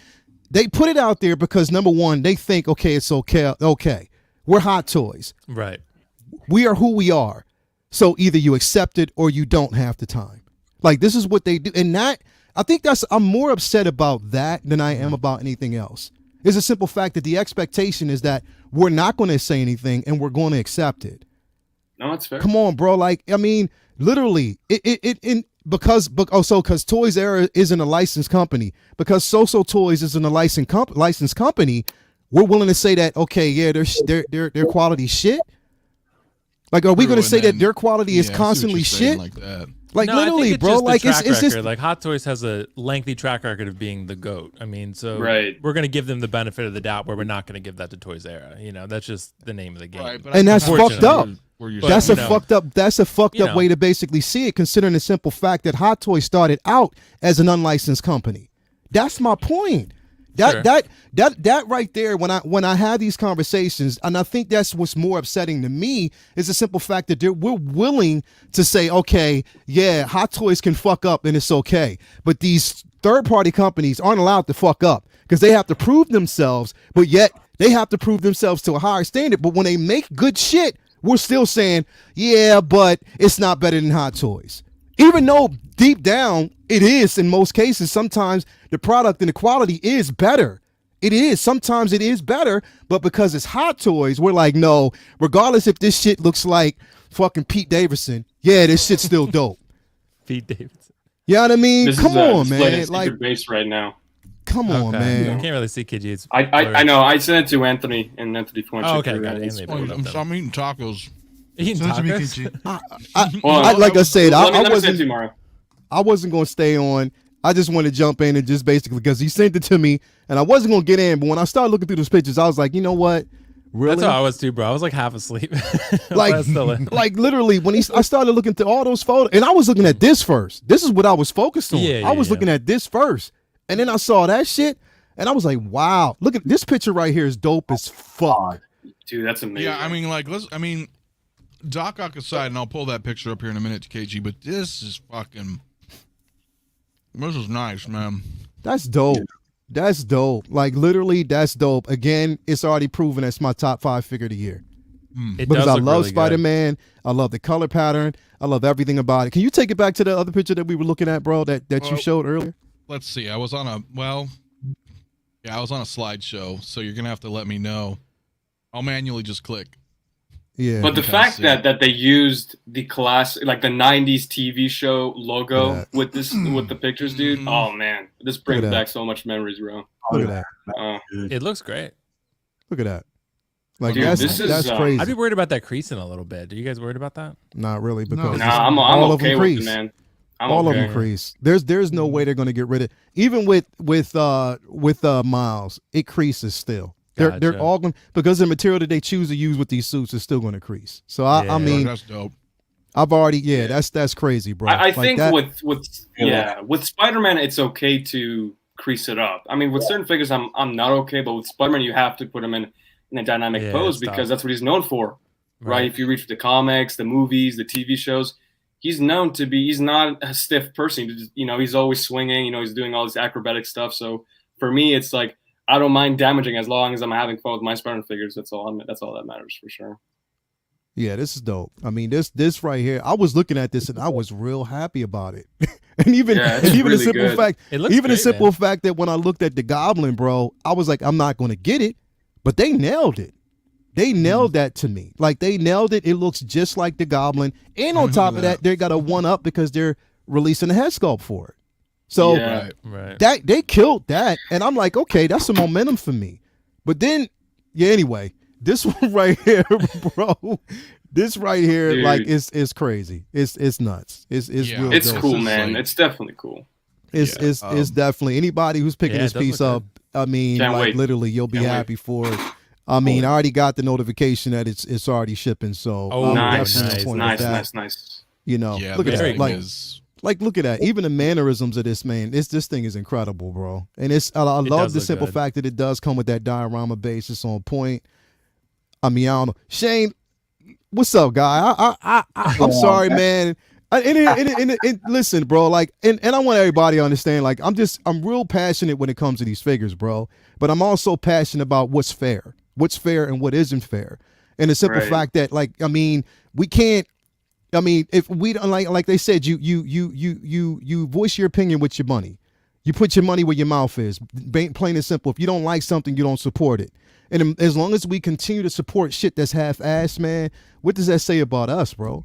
They put it out there because number one, they think, okay, it's okay. Okay, we're Hot Toys, right? We are who we are. So either you accept it or you don't have the time. Like this is what they do, and that I think I'm more upset about that than I am about anything else. It's a simple fact that the expectation is that we're not going to say anything and we're going to accept it. No, it's fair. Come on, bro. Like literally, because Toys R Us isn't a licensed company, because So Toys isn't a licensed company, we're willing to say that okay, yeah, their quality shit. Like, are we going to say that their quality is constantly shit? Like that. Like no, literally, bro. Like it's just like Hot Toys has a lengthy track record of being the GOAT. So right. We're going to give them the benefit of the doubt, where we're not going to give that to Toys R Us. That's just the name of the game. Right, and that's fucked up. That's a fucked up way to basically see it, considering the simple fact that Hot Toys started out as an unlicensed company. That's my point. That right there, when I have these conversations, and I think that's what's more upsetting to me, is the simple fact that we're willing to say, okay, yeah, Hot Toys can fuck up and it's okay, but these third-party companies aren't allowed to fuck up because they have to prove themselves, but yet they have to prove themselves to a higher standard. But when they make good shit, we're still saying, yeah, but it's not better than Hot Toys. Even though deep down it is in most cases, sometimes the product and the quality is better. It is. Sometimes it is better, but because it's Hot Toys, we're like, no, regardless if this shit looks like fucking Pete Davidson, yeah, this shit's still dope. Pete Davidson. You know what I mean? Come on, man. Like base right now. Come on, man. I can't really see KG. I know. I sent it to Anthony, and Anthony wants okay. I'm eating tacos. Eating tacos? Like I said, I wasn't going to stay on. I just wanted to jump in and just basically, because he sent it to me, and I wasn't going to get in, but when I started looking through those pictures, I was like, you know what? Really? That's how I was too, bro. I was like half asleep. like literally, when I started looking through all those photos, and I was looking at this first. This is what I was focused on. I was looking at this first. And then I saw that shit, and I was like, wow, look at this picture right here is dope as fuck. Dude, that's amazing. Yeah, Doc Ock aside, and I'll pull that picture up here in a minute to KG, but this is nice, man. That's dope. That's dope. Like, literally, that's dope. Again, it's already proven that's my top 5 figure of the year. Because I love Spider-Man. I love the color pattern. I love everything about it. Can you take it back to the other picture that we were looking at, bro, that you showed earlier? Let's see. I was on a slideshow, so you're going to have to let me know. I'll manually just click. Yeah. But the fact that they used the classic, like the 90s TV show logo with the pictures, dude. Oh, man. This brings back so much memories, bro. Look at that. It looks great. Look at that. Like, dude, that's crazy. I'd be worried about that creasing a little bit. Are you guys worried about that? Not really, because I'm all okay of them with crease. it, man. All of them crease. There's no way they're going to get rid of it. Even with Miles, it creases still. They're all going, because the material that they choose to use with these suits is still going to crease. So I mean, that's dope. I've already that's crazy, bro. I think with Spider-Man it's okay to crease it up. I mean, with certain figures I'm not okay, but with Spider-Man you have to put him in a dynamic pose because that's what he's known for, right? If you read the comics, the movies, the TV shows, he's known to be. He's not a stiff person. He's always swinging. He's doing all this acrobatic stuff. So for me, it's like, I don't mind damaging as long as I'm having fun with my Spider-Man figures. That's all that matters for sure. Yeah, this is dope. I mean, this right here, I was looking at this and I was real happy about it. and even really the simple fact that when I looked at the Goblin, bro, I was like, I'm not going to get it, but they nailed it. They nailed that to me. Like they nailed it. It looks just like the Goblin. And on top of that, they got a one up because they're releasing a head sculpt for it. So Right. that they killed that. And I'm like, okay, that's some momentum for me. But then, anyway, this one right here, bro. This right here, Dude. like, is crazy. It's nuts. It's real. It's dope. cool, man. It's definitely cool. It's definitely anybody who's picking this piece up. I mean, Can't like wait. literally, you'll be happy for it. I mean, I already got the notification that it's already shipping. So I'm definitely appointed with that. nice. You know, look at that. Like, look at that. Even the mannerisms of this, man. This thing is incredible, bro. And I love the simple fact that it does come with that diorama base. It's on point. I mean, I don't know. Shane, what's up, guy? I'm sorry, man. And listen, bro. Like, and I want everybody to understand. Like, I'm real passionate when it comes to these figures, bro. But I'm also passionate about what's fair and what isn't fair. And the simple fact that, like, I mean, we can't. I mean, if we don't like they said, you voice your opinion with your money. You put your money where your mouth is. Plain and simple. If you don't like something, you don't support it. And as long as we continue to support shit that's half-assed, man, what does that say about us, bro?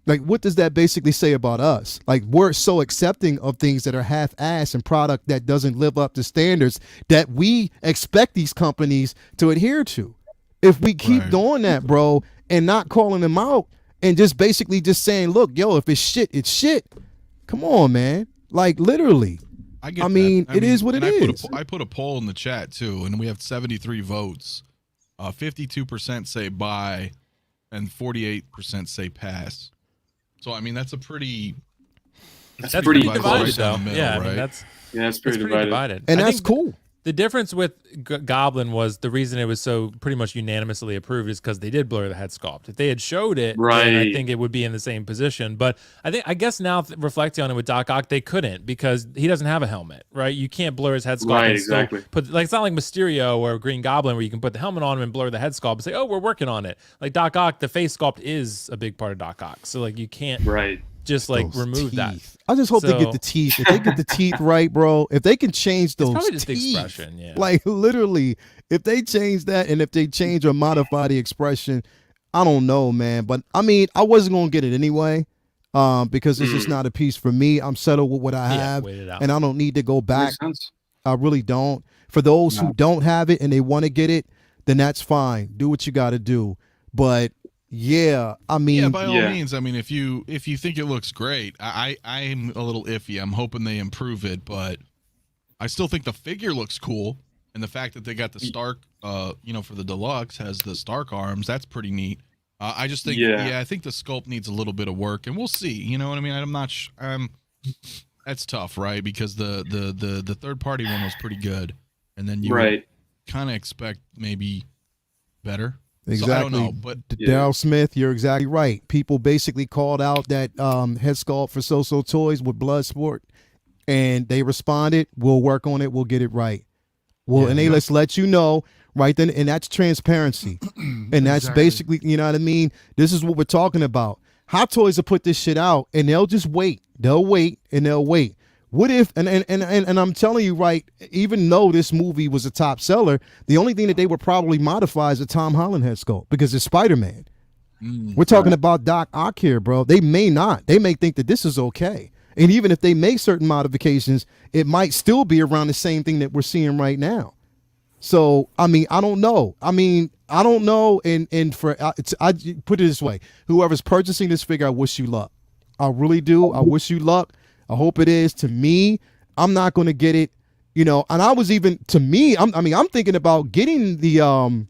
Like, what does that basically say about us? Like, we're so accepting of things that are half-assed and product that doesn't live up to standards that we expect these companies to adhere to. If we keep doing that, bro, and not calling them out and just basically just saying, look, yo, if it's shit, it's shit. Come on, man. Like, literally. I mean, it is what it is. I put a poll in the chat, too, and we have 73 votes. 52% say buy and 48% say pass. So, I mean, that's pretty divided, though. Middle, yeah, right? I mean, that's pretty divided. And that's cool. The difference with Goblin was the reason it was so pretty much unanimously approved is because they did blur the head sculpt. If they had showed it, then I think it would be in the same position. But I guess now reflecting on it with Doc Ock, they couldn't because he doesn't have a helmet, right? You can't blur his head sculpt. Right, exactly. It's not like Mysterio or Green Goblin where you can put the helmet on him and blur the head sculpt and say, oh, we're working on it. Like Doc Ock, the face sculpt is a big part of Doc Ock. So like you can't just like remove that. I just hope they get the teeth. If they get the teeth right, bro, if they can change those probably just teeth, the expression, like literally, if they change that and if they change or modify the expression, I don't know, man. But I mean, I wasn't gonna get it anyway, because it's just not a piece for me. I'm settled with what I have, and I don't need to go back. I really don't. For those who don't have it and they want to get it, then that's fine. Do what you got to do. But yeah, I mean, by all means. I mean, if you think it looks great, I'm a little iffy. I'm hoping they improve it, but I still think the figure looks cool, and the fact that they got the Stark, for the deluxe has the Stark arms. That's pretty neat. I just think, I think the sculpt needs a little bit of work, and we'll see. You know what I mean? I'm not. That's tough, right? Because the third party one was pretty good, and then you kind of expect maybe better. Exactly. So I don't know, but Daryl Smith, you're exactly right. People basically called out that head sculpt for So Toys with Bloodsport, and they responded, we'll work on it, we'll get it right. Well, and they let's let you know right then, and that's transparency. And that's basically, you know what I mean? This is what we're talking about. Hot Toys will put this shit out, and they'll just wait. They'll wait, and they'll wait. What if, and I'm telling you, right, even though this movie was a top seller, the only thing that they would probably modify is a Tom Holland head sculpt because it's Spider-Man. We're talking about Doc Ock here, bro. They may not. They may think that this is okay. And even if they make certain modifications, it might still be around the same thing that we're seeing right now. So, I mean, I don't know. And for, I put it this way, whoever's purchasing this figure, I wish you luck. I really do. I wish you luck. I hope it is. To me, I'm not going to get it, and I was even, to me, I'm thinking about getting the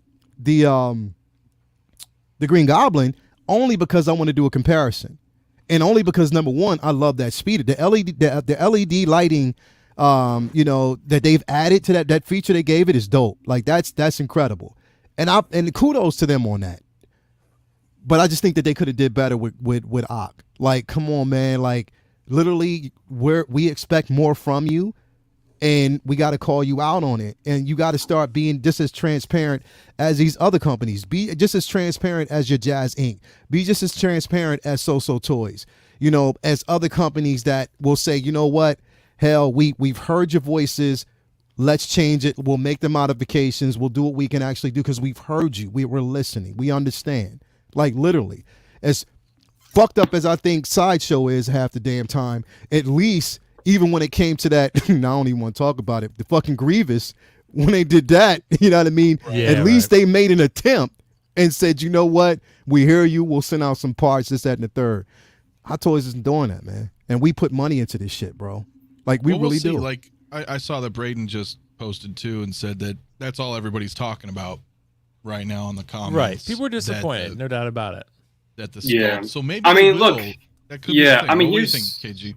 Green Goblin only because I want to do a comparison. And only because, number one, I love that speed. The LED lighting, that they've added to that feature they gave it is dope. Like that's incredible. And kudos to them on that. But I just think that they could have did better with Ock. Like, come on, man. Like, literally, we expect more from you, and we got to call you out on it. And you got to start being just as transparent as these other companies. Be just as transparent as your Jazz Inc. Be just as transparent as So Toys. As other companies that will say, you know what, hell, we've heard your voices. Let's change it. We'll make the modifications. We'll do what we can actually do because we've heard you. We're listening. We understand. Like literally, as fucked up as I think Sideshow is half the damn time, at least even when it came to that, I don't even want to talk about it, the fucking Grievous, when they did that, you know what I mean? Yeah, at least they made an attempt and said, you know what? We hear you. We'll send out some parts, this, that, and the third. Hot Toys isn't doing that, man. And we put money into this shit, bro. Like, we really do. Like, I saw that Braden just posted, too, and said that that's all everybody's talking about right now in the comments. Right. People are disappointed. No doubt about it. That the Yeah. So maybe I mean, it will. look, That could yeah, be I mean, what do you here's- think, KG?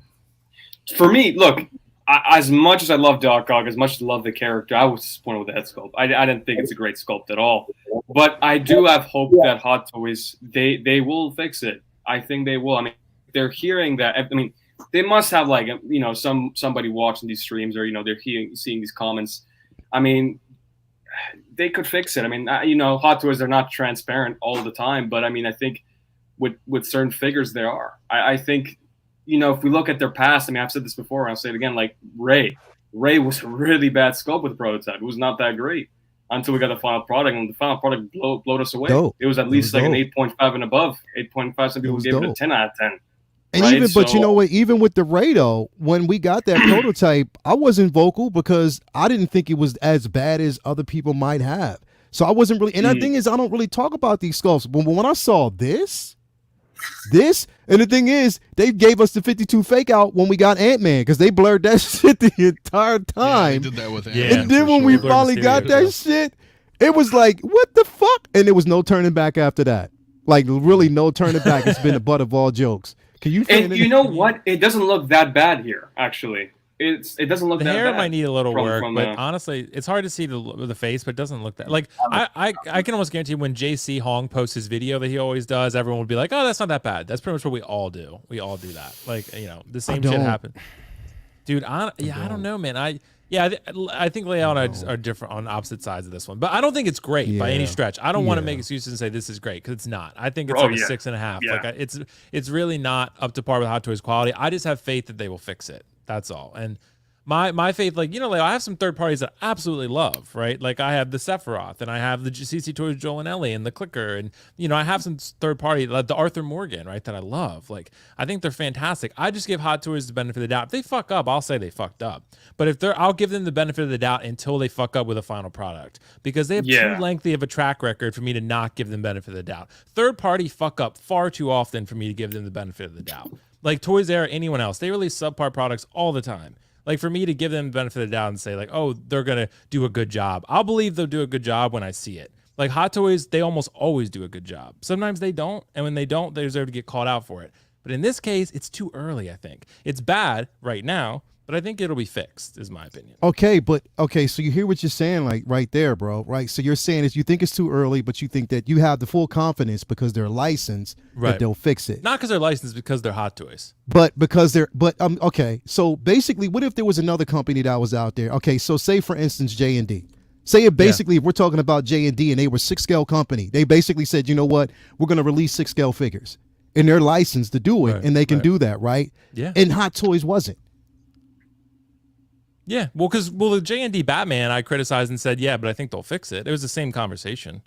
For me, look, as much as I love Doc Ock, as much as I love the character, I was disappointed with the head sculpt. I didn't think it's a great sculpt at all. But I do have hope that Hot Toys, they will fix it. I think they will. I mean, they're hearing that. I mean, they must have like, you know, somebody watching these streams, or, you know, they're seeing these comments. I mean, they could fix it. I mean, you know, Hot Toys, they're not transparent all the time, but I mean, I think with certain figures they are. I think, you know, if we look at their past, I mean, I've said this before, I'll say it again, like Ray was a really bad sculpt with the prototype. It was not that great until we got the final product, and the final product blowed us away. Dope. It was at least like dope. an 8.5 and above. 8.5, some people was gave it a dope. 10 out of 10. And right? even, but So- you know what? Even with the Ray, though, when we got that prototype, I wasn't vocal because I didn't think it was as bad as other people might have. So I wasn't really. And the thing is, I don't really talk about these sculpts. But when I saw this, and the thing is, they gave us the 52 fake out when we got Ant-Man because they blurred that shit the entire Yeah, time. they did that with Yeah, Ant-Man And then for when sure. we Blurred finally Mysterio, got that yeah. shit, it was like, what the fuck? And there was no turning back after that. Like, really no turning back. It's been the butt of all jokes. Can you And you know what? It doesn't look that bad here, actually. It doesn't look The that hair bad. might need a little work, from but the- honestly, it's hard to see the face, but it doesn't look that. Like, I can almost guarantee when JC Hong posts his video that he always does, everyone would be like, oh, that's not that bad. That's pretty much what we all do. We all do that. Like, you know, the same shit don't. happened. Dude, I don't know, man. I think Leo and I are different on opposite sides of this one, but I don't think it's great by any Yeah. stretch. I don't want to Yeah. make excuses and say this is great because it's not. I think it's Oh, like a yeah. 6.5. Yeah. Like it's really not up to par with Hot Toys quality. I just have faith that they will fix it. That's all. And my faith, like, you know, Leo, I have some third parties that I absolutely love, right? Like I have the Sephiroth and I have the CC Toys Joel and Ellie and the Clicker, and you know, I have some third party like the Arthur Morgan, right, that I love. Like I think they're fantastic. I just give Hot Toys the benefit of the doubt. If they fuck up, I'll say they fucked up. But if I'll give them the benefit of the doubt until they fuck up with a final product because they have Yeah. too lengthy of a track record for me to not give them benefit of the doubt. Third party fuck up far too often for me to give them the benefit of the doubt. Like Toys R, anyone else, they release subpar products all the time. Like for me to give them the benefit of the doubt and say like, oh, they're gonna do a good job. I'll believe they'll do a good job when I see it. Like Hot Toys, they almost always do a good job. Sometimes they don't, and when they don't, they deserve to get called out for it. But in this case, it's too early, I think. It's bad right now, but I think it'll be fixed, is my opinion. Okay, so you hear what you're saying, like right there, bro, right? So you're saying is you think it's too early, but you think that you have the full confidence because they're licensed Right. that they'll fix it. Not because they're licensed, because they're Hot Toys. But because okay. So basically, what if there was another company that was out there? Okay, so say for instance J&D. Say it basically, if we're talking about J&D and they were 6-scale company, they basically said, you know what, we're going to release 6-scale figures, and they're licensed to do it, Right, and they can right. do that, right? Yeah. And Hot Toys wasn't. Yeah, well, the J&D Batman, I criticized and said, yeah, but I think they'll fix it. It was the same conversation.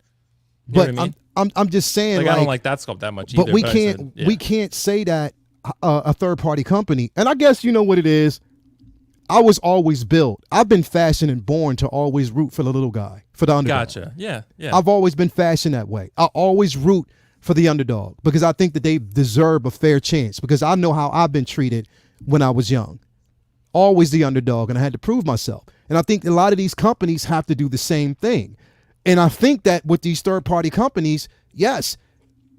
You know But what I mean? I'm just saying, Like, I don't like that sculpt that much either. but we I can't said, yeah. we can't say that a third party company. And I guess you know what it is. I was always built. I've been fashioned and born to always root for the little guy, for the underdog. Gotcha. Yeah, yeah. I've always been fashioned that way. I always root for the underdog because I think that they deserve a fair chance because I know how I've been treated when I was young. Always the underdog, and I had to prove myself. And I think a lot of these companies have to do the same thing. And I think that with these third-party companies, yes,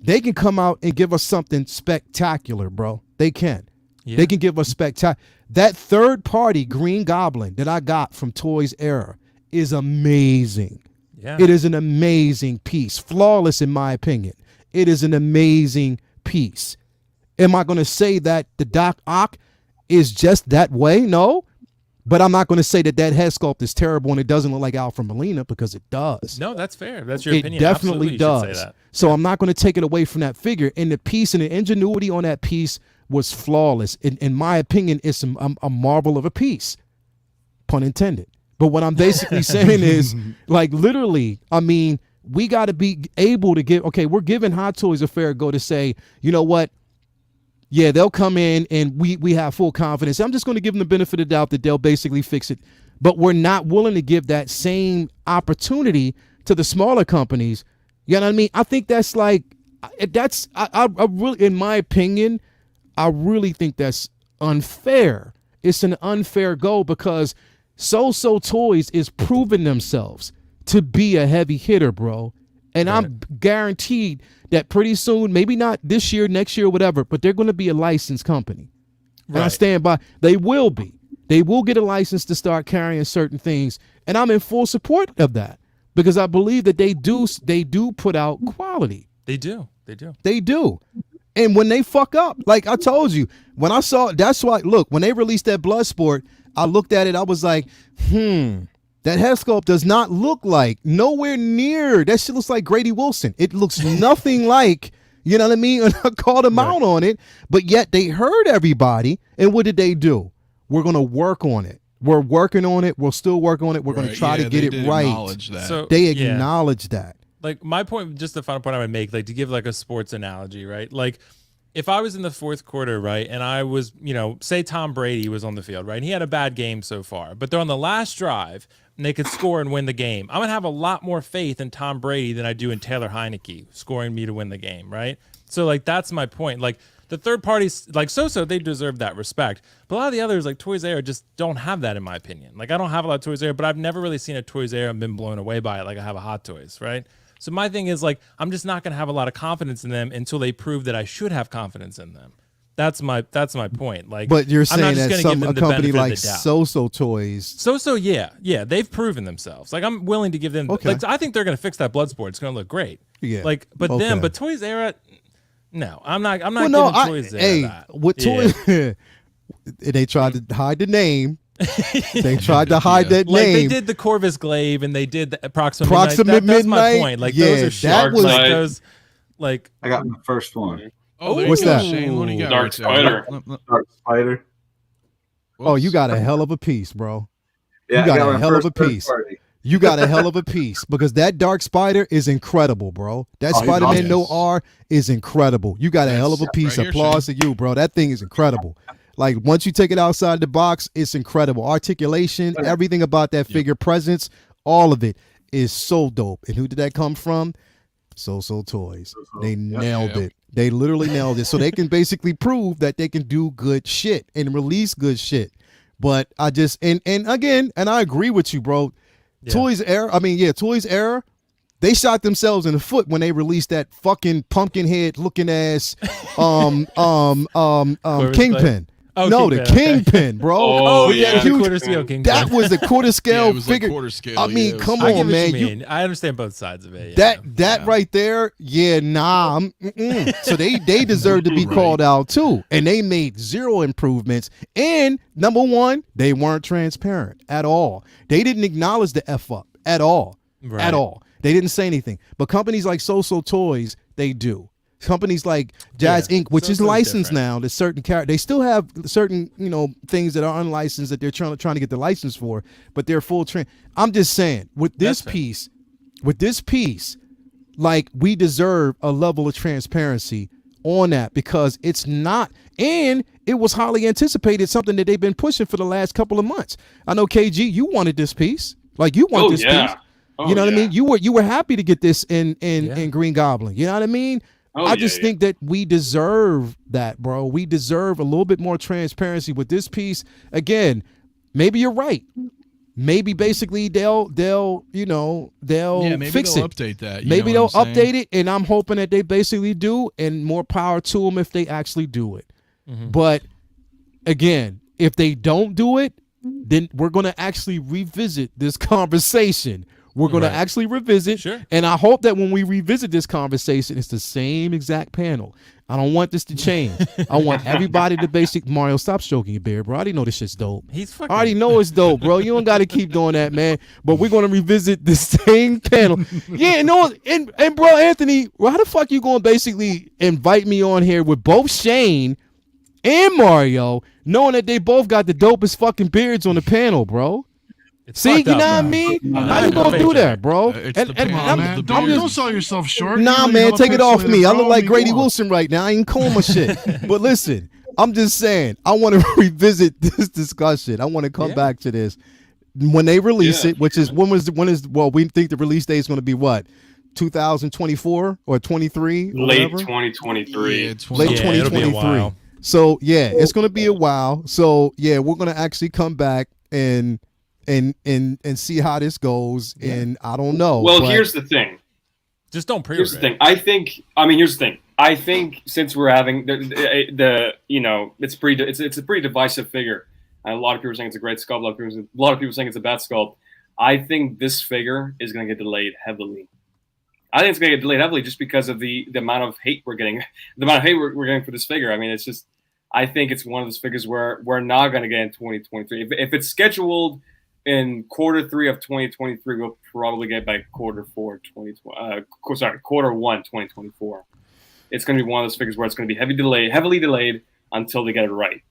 they can come out and give us something spectacular, bro. They can. Yeah. They can give us spectacular. That third-party Green Goblin that I got from Toys Era is amazing. Yeah. It is an amazing piece. Flawless in my opinion. It is an amazing piece. Am I going to say that the Doc Ock is just that way? No. But I'm not going to say that head sculpt is terrible and it doesn't look like Alfred Molina because it does. No, that's fair. That's your It opinion. definitely Absolutely, you should does. say that. So I'm not going to take it away from that figure. And the piece and the ingenuity on that piece was flawless. In my opinion, it's a marvel of a piece. Pun intended. But what I'm basically saying is, like, literally, I mean, we got to be able to give. Okay, we're giving Hot Toys a fair go to say, you know what? Yeah, they'll come in and we have full confidence. I'm just going to give them the benefit of the doubt that they'll basically fix it. But we're not willing to give that same opportunity to the smaller companies. You know what I mean? I think that's like, I really, in my opinion, I really think that's unfair. It's an unfair goal because So Toys is proving themselves to be a heavy hitter, bro. And right. I'm guaranteed that pretty soon, maybe not this year, next year, whatever, but they're going to be a licensed company. Right. And I stand by. They will be. They will get a license to start carrying certain things. And I'm in full support of that because I believe that they do put out quality. They do. And when they fuck up, like I told you, when I saw, that's why, look, when they released that Bloodsport, I looked at it, I was like, that head sculpt does not look like, nowhere near, that shit looks like Grady Wilson. It looks nothing like, you know what I mean? And I called them out on it, but yet they heard everybody. And what did they do? We're going to work on it. We're working on it. We'll still work on it. We're going to try to get it right. So, they acknowledge that. Like my point, just the final point I would make, like to give like a sports analogy, right? Like if I was in the fourth quarter, right, and I was, say Tom Brady was on the field, right, and he had a bad game so far, but they're on the last drive and they could score and win the game. I'm going to have a lot more faith in Tom Brady than I do in Taylor Heineke scoring me to win the game, right? So, like, that's my point. Like, the third parties, like So, they deserve that respect. But a lot of the others, like Toys R Us, just don't have that in my opinion. Like, I don't have a lot of Toys R Us, but I've never really seen a Toys R Us and been blown away by it like I have a Hot Toys, right? So my thing is, like, I'm just not going to have a lot of confidence in them until they prove that I should have confidence in them. That's my point. Like, but you're saying that a company like So Toys, yeah, they've proven themselves. Like, I'm willing to give them. Okay. Like, I think they're going to fix that Bloodsport. It's going to look great. Yeah. Like, but okay. but Toys R Us, no, I'm not giving Toys R Us that. With Toys, they tried to hide the name. They tried to hide that like name. They did the Corvus Glaive and they did the Approximate Midnight. That's my point. Like, those are that was like those. Like, I got my first one. Oh, what's that? Shane, what do you got? Dark Spider. Dark Spider. Oh, you got a hell of a piece, bro. Yeah, you got a hell of a piece. You got a hell of a piece because that Dark Spider is incredible, bro. That Spider-Man Noir is incredible. You got a hell of a piece. Right Applause to you, bro. That thing is incredible. Like, once you take it outside the box, it's incredible. Articulation, everything about that figure presence, all of it is so dope. And who did that come from? So Toys. They nailed it. They literally nailed it. So they can basically prove that they can do good shit and release good shit. But I just, and again, and I agree with you, bro. Yeah. Toys R Us, they shot themselves in the foot when they released that fucking pumpkin head looking ass Kingpin. Oh, no, Kingpin, the Kingpin, bro. Oh, yeah, huge, quarter scale Kingpin. That was a quarter scale figure. Like quarter scale, I mean, come on, man. I understand both sides of it. Yeah. Right there, So they deserve to be called out too, and they made zero improvements. And number one, they weren't transparent at all. They didn't acknowledge the F up at all, at all. They didn't say anything. But companies like So Toys, they do. Companies like Jazz Inc., which is licensed now to certain they still have certain things that are unlicensed that they're trying to get the license for, but they're full train. I'm just saying with this piece, like, we deserve a level of transparency on that because it's not, and it was highly anticipated, something that they've been pushing for the last couple of months. I know KG, you wanted this piece, like you want this piece. You know what I mean? You were happy to get this in Green Goblin. You know what I mean? I just think that we deserve that, bro. We deserve a little bit more transparency with this piece. Again, maybe you're right. Maybe basically they'll fix it. Update that. Maybe they'll update it, and I'm hoping that they basically do, and more power to them if they actually do it. Mm-hmm. But again, if they don't do it, then we're going to actually revisit this conversation. We're going to actually revisit, and I hope that when we revisit this conversation, it's the same exact panel. I don't want this to change. I want everybody to Mario, stop stroking your beard, bro. I already know this shit's dope. I already know it's dope, bro. You don't got to keep doing that, man. But we're going to revisit the same panel. Yeah, no, and bro, Anthony, how the fuck you going to basically invite me on here with both Shane and Mario, knowing that they both got the dopest fucking beards on the panel, bro? It's See, you fucked know up, what I bro. mean? Nah, How you no gonna do picture. that, bro? It's the Come on, I'm man. the Don't biggest- sell yourself short. Nah, You man, know, take it off pixelated, me. I bro. look like mean, Grady come on. Wilson right now. I ain't cool my shit. But listen, I'm just saying, I want to revisit this discussion. I want to come back to this. When they release it, which is when is well, we think the release date is going to be what? 2024 or 23 or Late whatever? 2023. Yeah, it's Late Yeah, it'll be a 2023. while. So yeah, it's gonna be a while. So yeah, we're gonna actually come back and see how this goes. And I don't know. Well, but here's the thing. Just don't pre-order. Here's the thing. Here's the thing. I think since we're having the it's a pretty divisive figure. And a lot of people are saying it's a great sculpt. A lot of people saying it's a bad sculpt. I think this figure is going to get delayed heavily. I think it's going to get delayed heavily just because of the amount of hate we're getting. The amount of hate we're getting for this figure. I mean, it's just. I think it's one of those figures where we're not going to get in 2023. If it's scheduled in quarter 3 of 2023, we'll probably get by quarter 1 2024. It's going to be one of those figures where it's going to be heavily delayed until they get it right.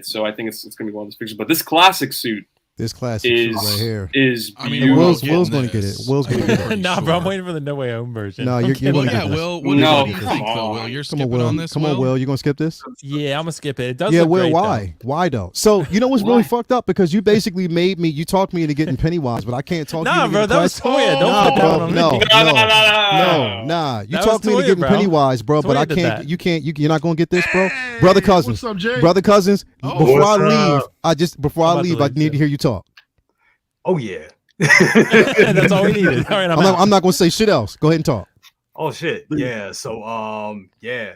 So I think it's going to be one of those figures. But this classic suit this classic suit right here. is I mean, beautiful. Will's going to get it. Will's going to get it. Nah, bro, I'm waiting for the No Way Home version. No, I'm you're kidding. gonna Well, get yeah, this. Will. No, What do you come think, though, on. Will? You're Come on, skipping Will. on this. Come on, Will. You gonna skip this? Yeah, I'm gonna skip it. It does. Yeah, look Will. great, Why? Why though? So you know what's really fucked up because you basically made me. You talked me into getting Pennywise, but I can't talk. Nah, you into bro, getting that was Quest. Toya. Don't Nah, put that bro, on no, me. nah. You That talked was me into Toya, getting bro. Pennywise, bro, but I Toya did can't. that. You can't. You're not gonna get this, bro. Brother Cousins. What's up, Jay? Brother Cousins. Oh, Before I what's leave, before I I'm about to leave, I leave, need too. to hear you talk. Oh yeah. That's all we needed. All right, I'm not gonna say shit else. Go ahead and talk. Oh shit. Yeah. So yeah.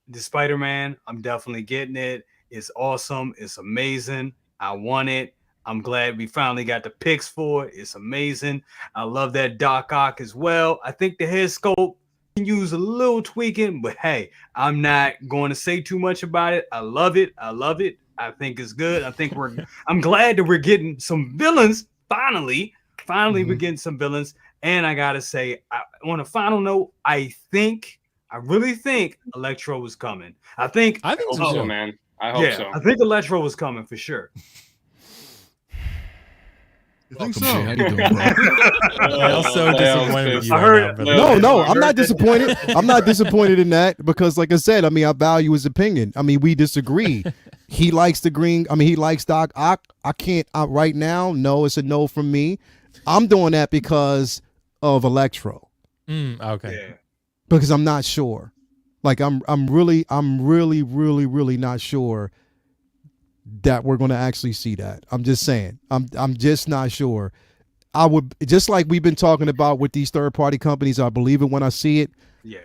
The Spider-Man, I'm definitely getting it. It's awesome. It's amazing. I want it. I'm glad we finally got the pics for it. It's amazing. I love that Doc Ock as well. I think the head sculpt can use a little tweaking, but hey, I'm not going to say too much about it. I love it. I think it's good. I'm glad that we're getting some villains. Finally, we're getting some villains. And I gotta say, on a final note, I really think Electro was coming. I think I hope so, man. I hope so. I think Electro was coming for sure. You think Welcome, so? Jay. How you doing, bro? I'm so disappointed with you. I right heard- now, brother. No, I'm not disappointed. I'm not disappointed in that because, like I said, I mean, I value his opinion. I mean, we disagree. He likes the green. I mean, he likes Doc Ock. I can't right now. No, it's a no from me. I'm doing that because of Electro. Okay. Yeah. Because I'm not sure. Like I'm really not sure that we're going to actually see that. I'm just saying. I'm just not sure. I would just like we've been talking about with these third party companies. I believe it when I see it. Yeah.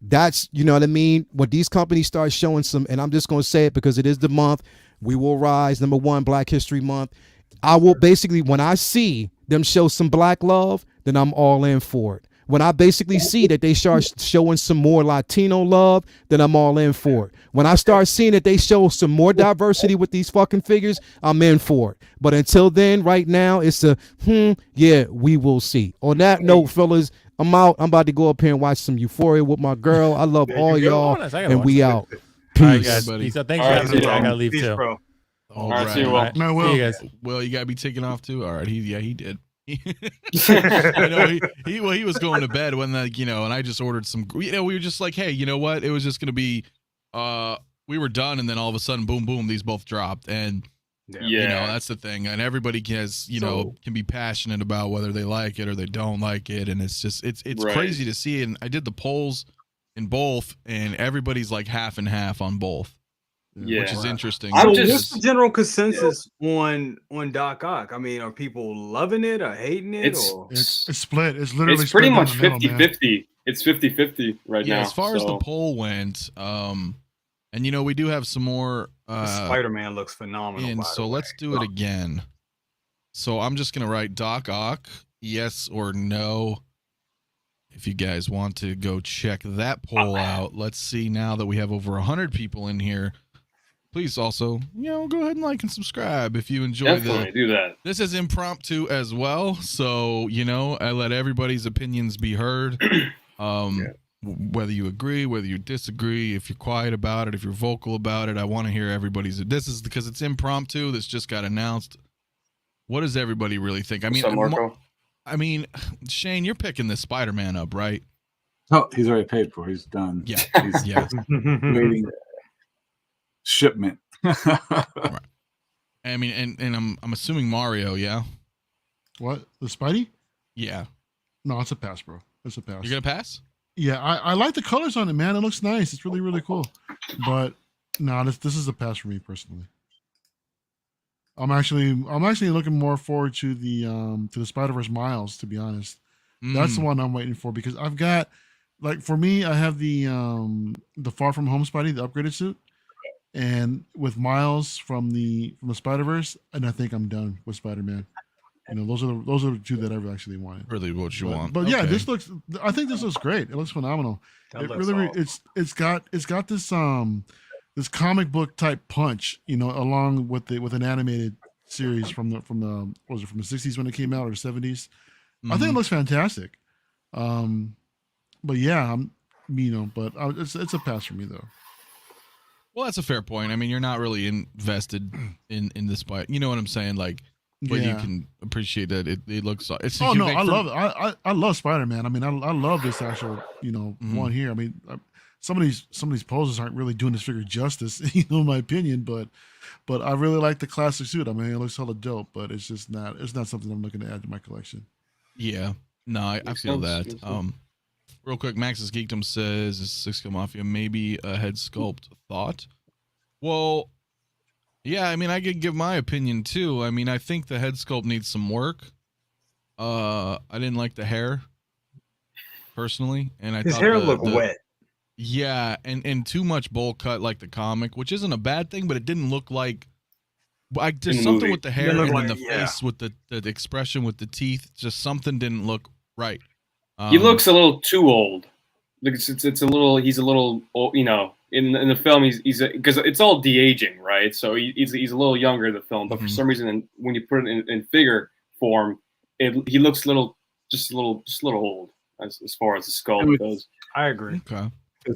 That's, you know what I mean? When these companies start showing some, and I'm just going to say it because it is the month, we will rise, #1, Black History Month. I will basically, when I see them show some black love, then I'm all in for it. When I basically see that they start showing some more Latino love, then I'm all in for it. When I start seeing that they show some more diversity with these fucking figures, I'm in for it. But until then, right now, it's a, yeah, we will see. On that note, fellas, I'm out. I'm about to go up here and watch some Euphoria with my girl. I love all y'all, Nice. I gotta and watch we that. out. All right, Peace. guys. buddy. Peace out. Thanks All for right, having me. see I you. gotta leave Peace, too. bro. All right, see you, Will. All right. No, See Will. you guys. Well, you gotta be taking off too. All right, he did. I know he was going to bed when and I just ordered some. We were just like, hey, you know what? It was just gonna be, we were done, and then all of a sudden, boom, boom, these both dropped, and Yeah. that's the thing, and everybody can be passionate about whether they like it or they don't like it, and it's just it's Right. crazy to see. And I did the polls in both, and everybody's like half and half on both, Yeah. which is interesting. I'm So just- what's the general consensus on Doc Ock? I mean, are people loving it or hating it? It's or It's split. It's literally it's pretty split down much the middle, man. 50-50. It's 50-50 right yeah, now. as far as the so- poll went, and we do have some more Spider-Man looks phenomenal. in, by so the let's way. do it again. So I'm just gonna write Doc Ock, yes or no. If you guys want to go check that poll out, let's see now that we have over 100 people in here. Please also, go ahead and like and subscribe if you enjoy Definitely do that. This is impromptu as well, so I let everybody's opinions be heard. Whether you agree, whether you disagree, if you're quiet about it, if you're vocal about it, I want to hear everybody's. This is because it's impromptu. This just got announced. what does everybody really think? I What's mean, up, Marco? Shane, you're picking this Spider-Man up, right? Oh, he's already paid for. He's done. Yeah. He's Yeah. waiting shipment. Right. I mean, and I'm assuming Mario, yeah? What, the Spidey? Yeah. No, it's a pass, bro. It's a pass. You're gonna pass? Yeah, I like the colors on it, man. It looks nice. It's really, really cool. But no, this is a pass for me personally. I'm actually looking more forward to the Spider-Verse Miles, to be honest. That's the one I'm waiting for, because I've got, like, for me, I have the Far From Home Spidey, the upgraded suit, and with Miles from the Spider-Verse, and I think I'm done with Spider-Man. You know, those are the two that I've actually wanted. Really what you want. But yeah, Okay. I think this looks great. It looks phenomenal. That looks awesome. It's got this comic book type punch, you know, along with an animated series from the what was it, from the 60s when it came out, or the 70s. I think it looks fantastic. But yeah, it's a pass for me though. Well, that's a fair point. I mean, you're not really invested in this Spider. You know what I'm saying? Like, but you can appreciate that it looks. It's I love it. I love Spider-Man. I mean, I love this actual, you know, one here. I mean, some of these poses aren't really doing this figure justice, you know, in my opinion. But I really like the classic suit. I mean, it looks hella dope. But it's just not. It's not something I'm looking to add to my collection. Yeah. No, I feel that. Real quick, Max's Geekdom says, "Is Six Mafia maybe a head sculpt thought?" Well, yeah. I mean, I could give my opinion too. I mean, I think the head sculpt needs some work. I didn't like the hair personally, and I His thought hair looked wet. Yeah, and too much bowl cut like the comic, which isn't a bad thing, but it didn't look like. There's something with the hair and in the face with the expression with the teeth. Just something didn't look right. He looks a little too old. Like it's a little. He's a little. You know, in the film, he's because it's all de-aging, right? So he's a little younger in the film, but for some reason, when you put it in figure form, he looks just a little old as far as the sculpt goes. I agree. Okay.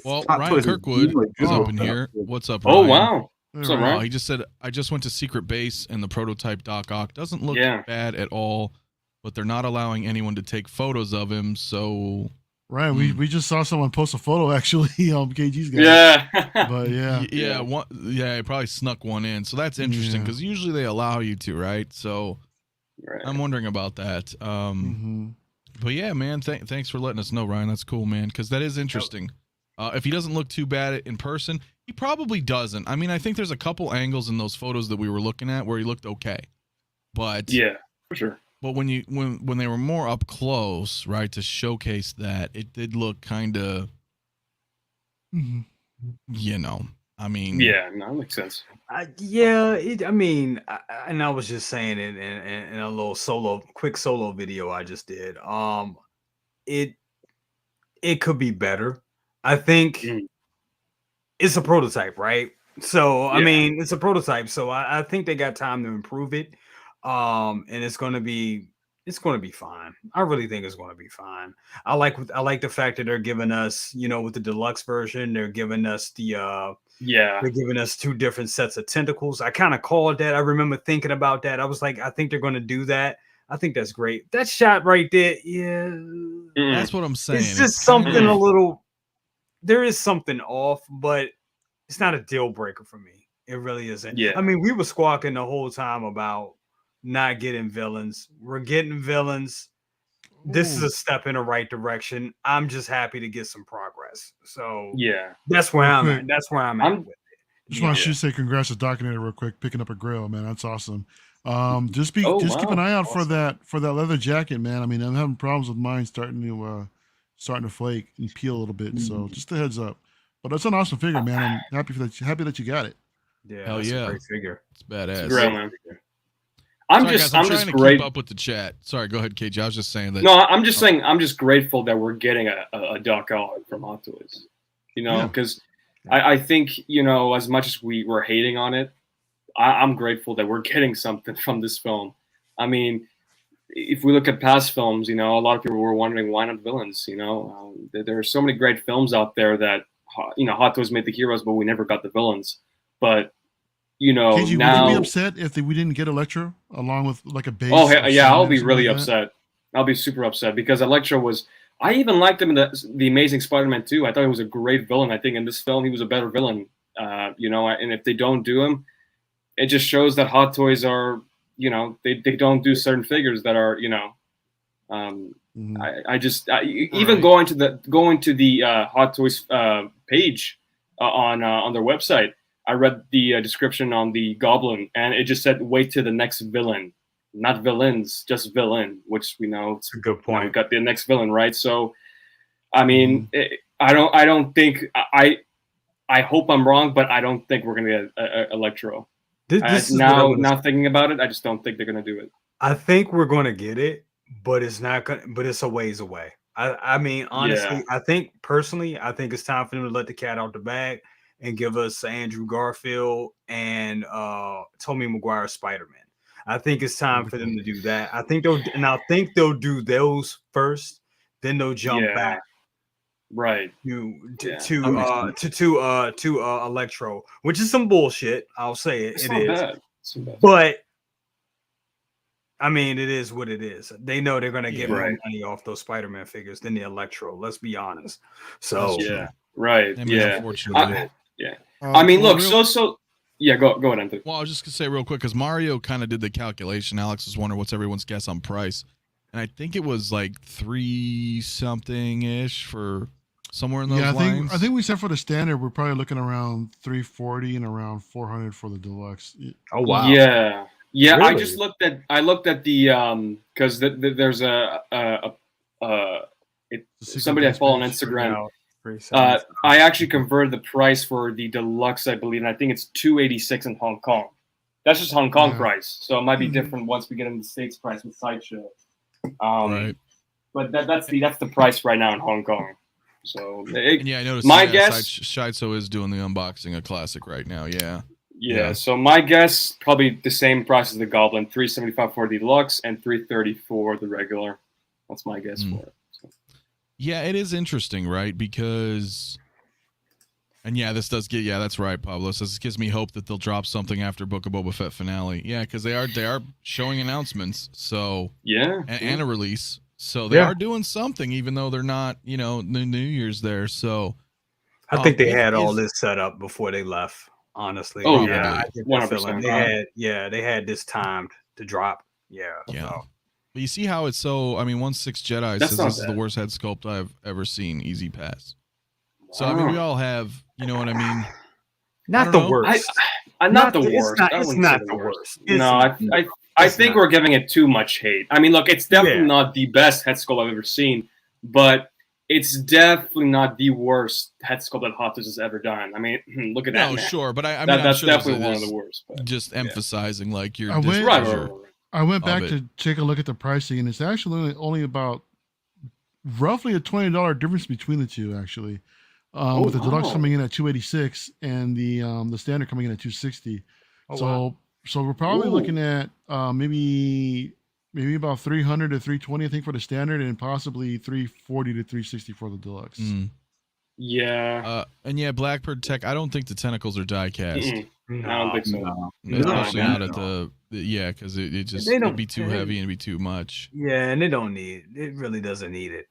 Well, Ryan Kirkwood is up in here. What's up, Ryan? Oh wow. What's up, Ryan? He just said, I just went to Secret Base and the prototype Doc Ock doesn't look bad at all, but they're not allowing anyone to take photos of him. So, right, we just saw someone post a photo actually on KG's guy. Yeah, but yeah, it probably snuck one in. So that's interesting because usually they allow you to, right? So I'm wondering about that. But yeah, man, thanks for letting us know, Ryan. That's cool, man, because that is interesting. If he doesn't look too bad in person, he probably doesn't. I mean, I think there's a couple angles in those photos that we were looking at where he looked okay. But yeah, for sure. But when they were more up close, right, to showcase that, it did look kind of, you know, I mean. Yeah, no, that makes sense. I mean, and I was just saying it in a little quick solo video I just did. It could be better. I think it's a prototype, right? So I mean, it's a prototype. So I think they got time to improve it. And it's gonna be fine. I really think it's gonna be fine. I like the fact that they're giving us, you know, with the deluxe version, they're giving us they're giving us two different sets of tentacles. I kind of called that. I remember thinking about that. I was like, I think they're gonna do that. I think that's great. That shot right there, that's what I'm saying. It's just something a little. There is something off, but it's not a deal breaker for me. It really isn't. Yeah. I mean, we were squawking the whole time about not getting villains. We're getting villains. This is a step in the right direction. I'm just happy to get some progress. So that's where I'm at. That's where I'm at with it. Just want to say congrats to Docinator real quick, picking up a grill, man. That's awesome. Just keep an eye out for that leather jacket, man. I mean, I'm having problems with mine starting to flake and peel a little bit. So just a heads up. But that's an awesome figure, man. I'm happy that you got it. Yeah, hell yeah, a great figure. It's badass. It's great, man. I'm trying to keep up with the chat. Sorry, go ahead, KJ. I was just saying that. No, I'm just saying. I'm just grateful that we're getting a Doc Ock from Hot Toys. You know, because I think, you know, as much as we were hating on it, I'm grateful that we're getting something from this film. I mean, if we look at past films, you know, a lot of people were wondering why not villains. You know, there are so many great films out there that, you know, Hot Toys made the heroes, but we never got the villains. But you know, KG, now. would you be upset if we didn't get Electro along with like a base? Oh or yeah, I'll something be really like that? upset. I'll be super upset because Electro was. I even liked him in the Amazing Spider-Man 2. I thought he was a great villain. I think in this film he was a better villain. You know, and if they don't do him, it just shows that Hot Toys are, you know, they don't do certain figures that are, you know. Even going to the Hot Toys page on their website, I read the description on the Goblin, and it just said, "Wait till the next villain." Not villains, just villain, which we know. It's a good We point. got the next villain, right? So, I mean, I don't think I hope I'm wrong, but I don't think we're gonna get Electro. This is now thinking about it, I just don't think they're gonna do it. I think we're going to get it, but it's not going. But it's a ways away. I mean, honestly, Yeah. I think it's time for them to let the cat out the bag and give us Andrew Garfield and Tobey Maguire Spider-Man. I think it's time for them to do that. I think they'll do those first, then they'll jump back right to Electro, which is some bullshit. I'll say it. It's It not is. bad. It's not bad. But I mean, it is what it is. They know they're gonna get more Right. money off those Spider-Man figures than the Electro. Let's be honest. So Yeah, right. I mean, Yeah, unfortunately. I mean, well, look, yeah. Go ahead, Anthony. Well, I was just gonna say real quick because Mario kind of did the calculation. Alex was wondering what's everyone's guess on price, and I think it was like 3 something ish for somewhere in those lines. I think we said for the standard we're probably looking around 340 and around 400 for the deluxe. Oh wow. Yeah. Really? I looked at the because there's somebody I follow on Instagram. I actually converted the price for the deluxe, I believe, and I think it's $286 in Hong Kong. That's just Hong Kong price, so it might be different once we get into the States price with Sideshow. Right. But that's the price right now in Hong Kong. So And yeah, I noticed. My guess, Shiso is doing the unboxing of Classic right now. Yeah. Yeah, so my guess probably the same price as the Goblin, $375 for the deluxe and $330 for the regular. That's my guess for it. So. Yeah, it is interesting, right? Because, and yeah, this does get, yeah, that's right, Pablo. So this gives me hope that they'll drop something after Book of Boba Fett finale. Yeah, because they are showing announcements. So yeah, and a release. So they are doing something, even though they're not, you know, the New Year's there. So I think they had all this set up before they left. Honestly, oh yeah, yeah, 100%. They had this timed to drop. Yeah. So. But you see how it's so. I mean, 1/6 Jedi says this is the worst head sculpt I've ever seen. Easy pass. So I mean, we all have. You know what I mean? Not the worst. Not the worst. It's not the worst. No, I think we're giving it too much hate. I mean, look, it's definitely not the best head sculpt I've ever seen, but it's definitely not the worst head sculpt that Hot Toys has ever done. I mean, look at that. No, sure, but I mean, that's sure definitely one of the worst. But, just emphasizing like your I went back to take a look at the pricing, and it's actually only about roughly a $20 difference between the two, actually. With the deluxe coming in at $286 and the standard coming in at $260. So we're probably looking at maybe about $300 to $320, I think, for the standard, and possibly $340 to $360 for the deluxe. Yeah. And yeah, Blackbird Tech. I don't think the tentacles are die cast. No, I don't think so. Especially not at the because it'd be too heavy and it'd be too much. Yeah, and it really doesn't need it,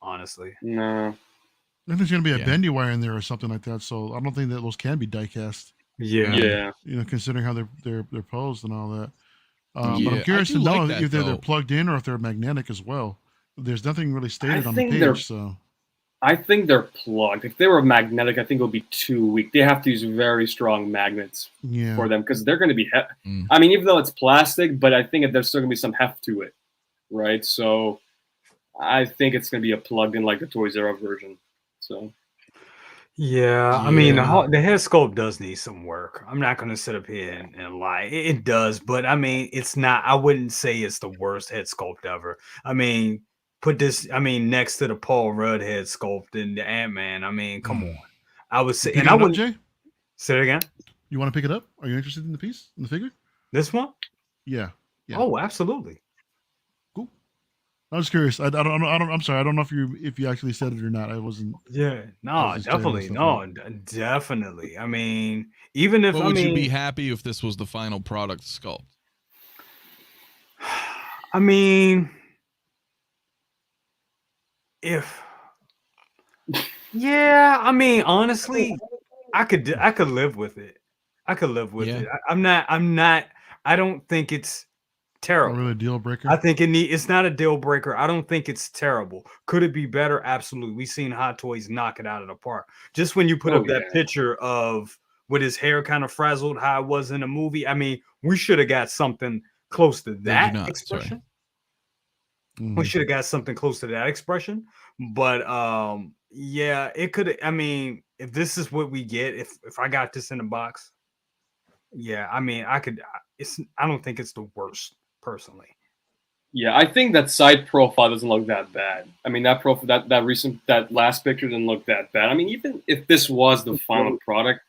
honestly. No. I think there's going to be a bendy wire in there or something like that, so I don't think that those can be die cast. Yeah. You know, considering how they're posed and all that. But I'm curious to know if they're plugged in or if they're magnetic as well. There's nothing really stated on the page, so. I think they're plugged. If they were magnetic, I think it would be too weak. They have to use very strong magnets for them because they're going to be. I mean, even though it's plastic, but I think there's still going to be some heft to it, right? So, I think it's going to be a plugged-in like the Toys R Us version. So. Yeah, I mean, the head sculpt does need some work. I'm not going to sit up here and lie. It does, but I mean, it's not. I wouldn't say it's the worst head sculpt ever. I mean. Put this, next to the Paul Rudd head sculpt and the Ant-Man. I mean, come on. I would say, and I would Jay? Say it again. You want to pick it up? Are you interested in the piece, in the figure? This one? Yeah. Oh, absolutely. Cool. I was curious. I don't know. I'm sorry. I don't know if you actually said it or not. I wasn't. Yeah, I no, was just checking definitely, myself no, out. definitely. I mean, even if But I would you mean, be happy if this was the final product sculpt? I mean, if yeah, I mean, honestly, I could live with it. I could live with Yeah. it. I'm not. I don't think it's Not terrible. really a deal breaker. I think it's not a deal breaker. I don't think it's terrible. Could it be better? Absolutely. We've seen Hot Toys knock it out of the park. Just when you put Oh, up that yeah. picture of with his hair kind of frazzled, how it was in the movie. I mean, we should have got something close to They do that not. expression. Sorry. We Mhm. should have got something close to that expression. But yeah, it could. I mean, if this is what we get, if I got this in a box, yeah, I mean, I could. I don't think it's the worst personally. Yeah, I think that side profile doesn't look that bad. I mean, that profile, that last picture didn't look that bad. I mean, even if this was the final product,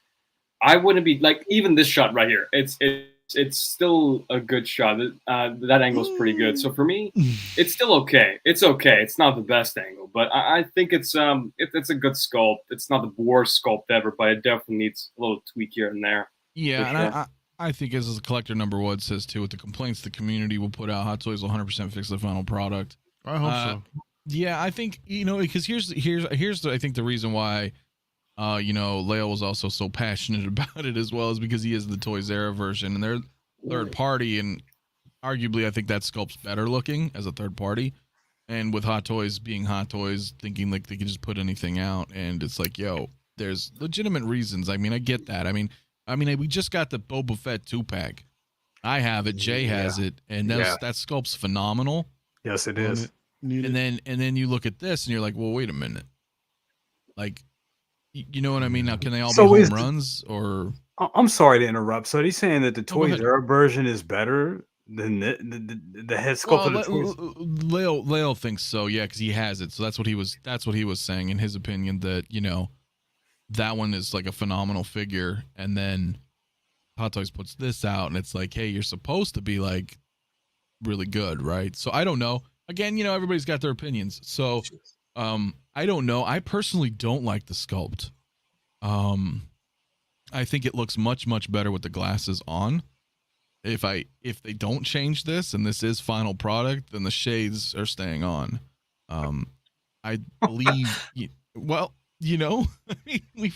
I wouldn't be like even this shot right here. It's still a good shot. That angle's pretty good. So for me, it's still okay. It's okay. It's not the best angle, but I think it's a good sculpt. It's not the worst sculpt ever, but it definitely needs a little tweak here and there. Yeah, For and sure. I think as a collector number one says too, with the complaints the community will put out, Hot Toys will 100% fix the final product. I hope so. Yeah, I think because here's I think the reason why Leo was also so passionate about it as well is because he is the Toys Era version and they're third party, and arguably I think that sculpt's better looking as a third party. And with Hot Toys being Hot Toys, thinking like they can just put anything out, and it's like, yo, there's legitimate reasons. I mean, I get that. I mean, we just got the Boba Fett 2-pack. I have it. Jay has it, and that sculpt's phenomenal. Yes, it is. And then you look at this, and you're like, well, wait a minute. Like, you know what I mean? Now, can they all be home runs or? I'm sorry to interrupt. So, are you saying that the go Toys ahead. R Us version is better than the head sculpt of the Toys? Leo thinks so, yeah, because he has it. So that's what he was saying in his opinion, that that one is like a phenomenal figure, and then Hot Toys puts this out, and it's like, hey, you're supposed to be like really good, right? So I don't know. Again, everybody's got their opinions. So I don't know. I personally don't like the sculpt. I think it looks much, much better with the glasses on. If they don't change this and this is final product, then the shades are staying on. I believe. Well, I mean,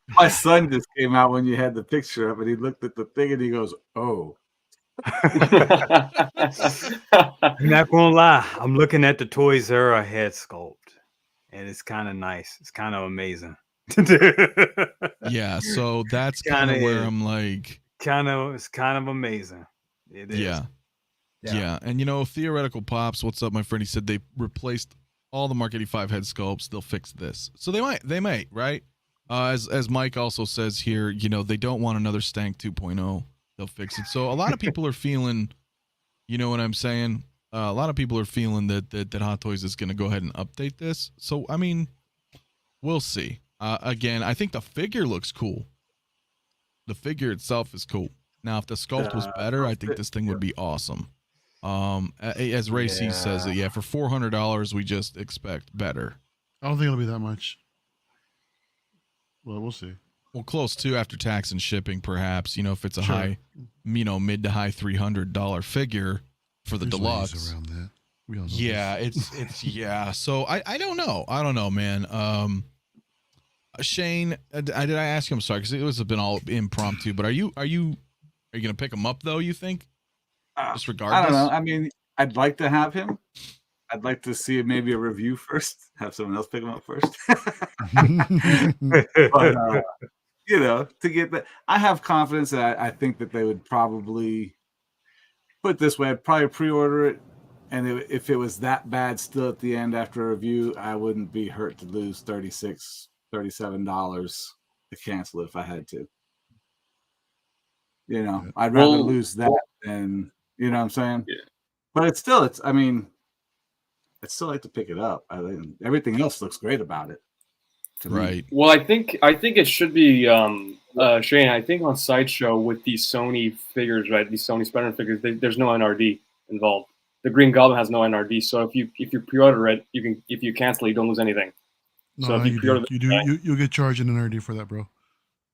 My son just came out when you had the picture up, and he looked at the thing and he goes, "Oh." I'm not gonna lie. I'm looking at the Toys R Us head sculpt, and it's kind of nice. It's kind of amazing. Yeah, so that's kind of where I'm like, it's kind of amazing. It is. Yeah. And theoretical pops, what's up, my friend? He said they replaced all the Mark 85 head sculpts. They'll fix this, so they might, right? As Mike also says here, they don't want another Stank 2.0. They'll fix it. So a lot of people are feeling, you know what I'm saying? A lot of people are feeling that Hot Toys is going to go ahead and update this. So I mean, we'll see. Again, I think the figure looks cool. The figure itself is cool. Now, if the sculpt was better, I think this thing would be awesome. As Ray C says, for $400, we just expect better. I don't think it'll be that much. Well, we'll see. Well, close to after tax and shipping, perhaps. If it's a high, mid to high $300 figure for the There's deluxe. ways around that. We all know it's yeah. So I don't know. I don't know, man. Shane, did I ask you? I'm sorry, because it was been all impromptu. But are you gonna pick him up though? You think? Just regardless. I don't know. I mean, I'd like to have him. I'd like to see maybe a review first. Have someone else pick him up first. But, to get that, I have confidence that I think that they would probably put it this way. I'd probably pre-order it, and if it was that bad still at the end after a review, I wouldn't be hurt to lose $36, $37 to cancel it if I had to. I'd rather lose that than, you know what I'm saying? Yeah. But it's I mean, I'd still like to pick it up. I think everything else looks great about it. Right. Well, I think it should be Shane. I think on Sideshow with these Sony figures, right? These Sony Spider-Man figures, there's no NRD involved. the Green Goblin has no NRD. So if you pre-order it, you can, if you cancel it, you don't lose anything. No, So if no, you you pre-order do. the- You do. You'll get charged an NRD for that, bro.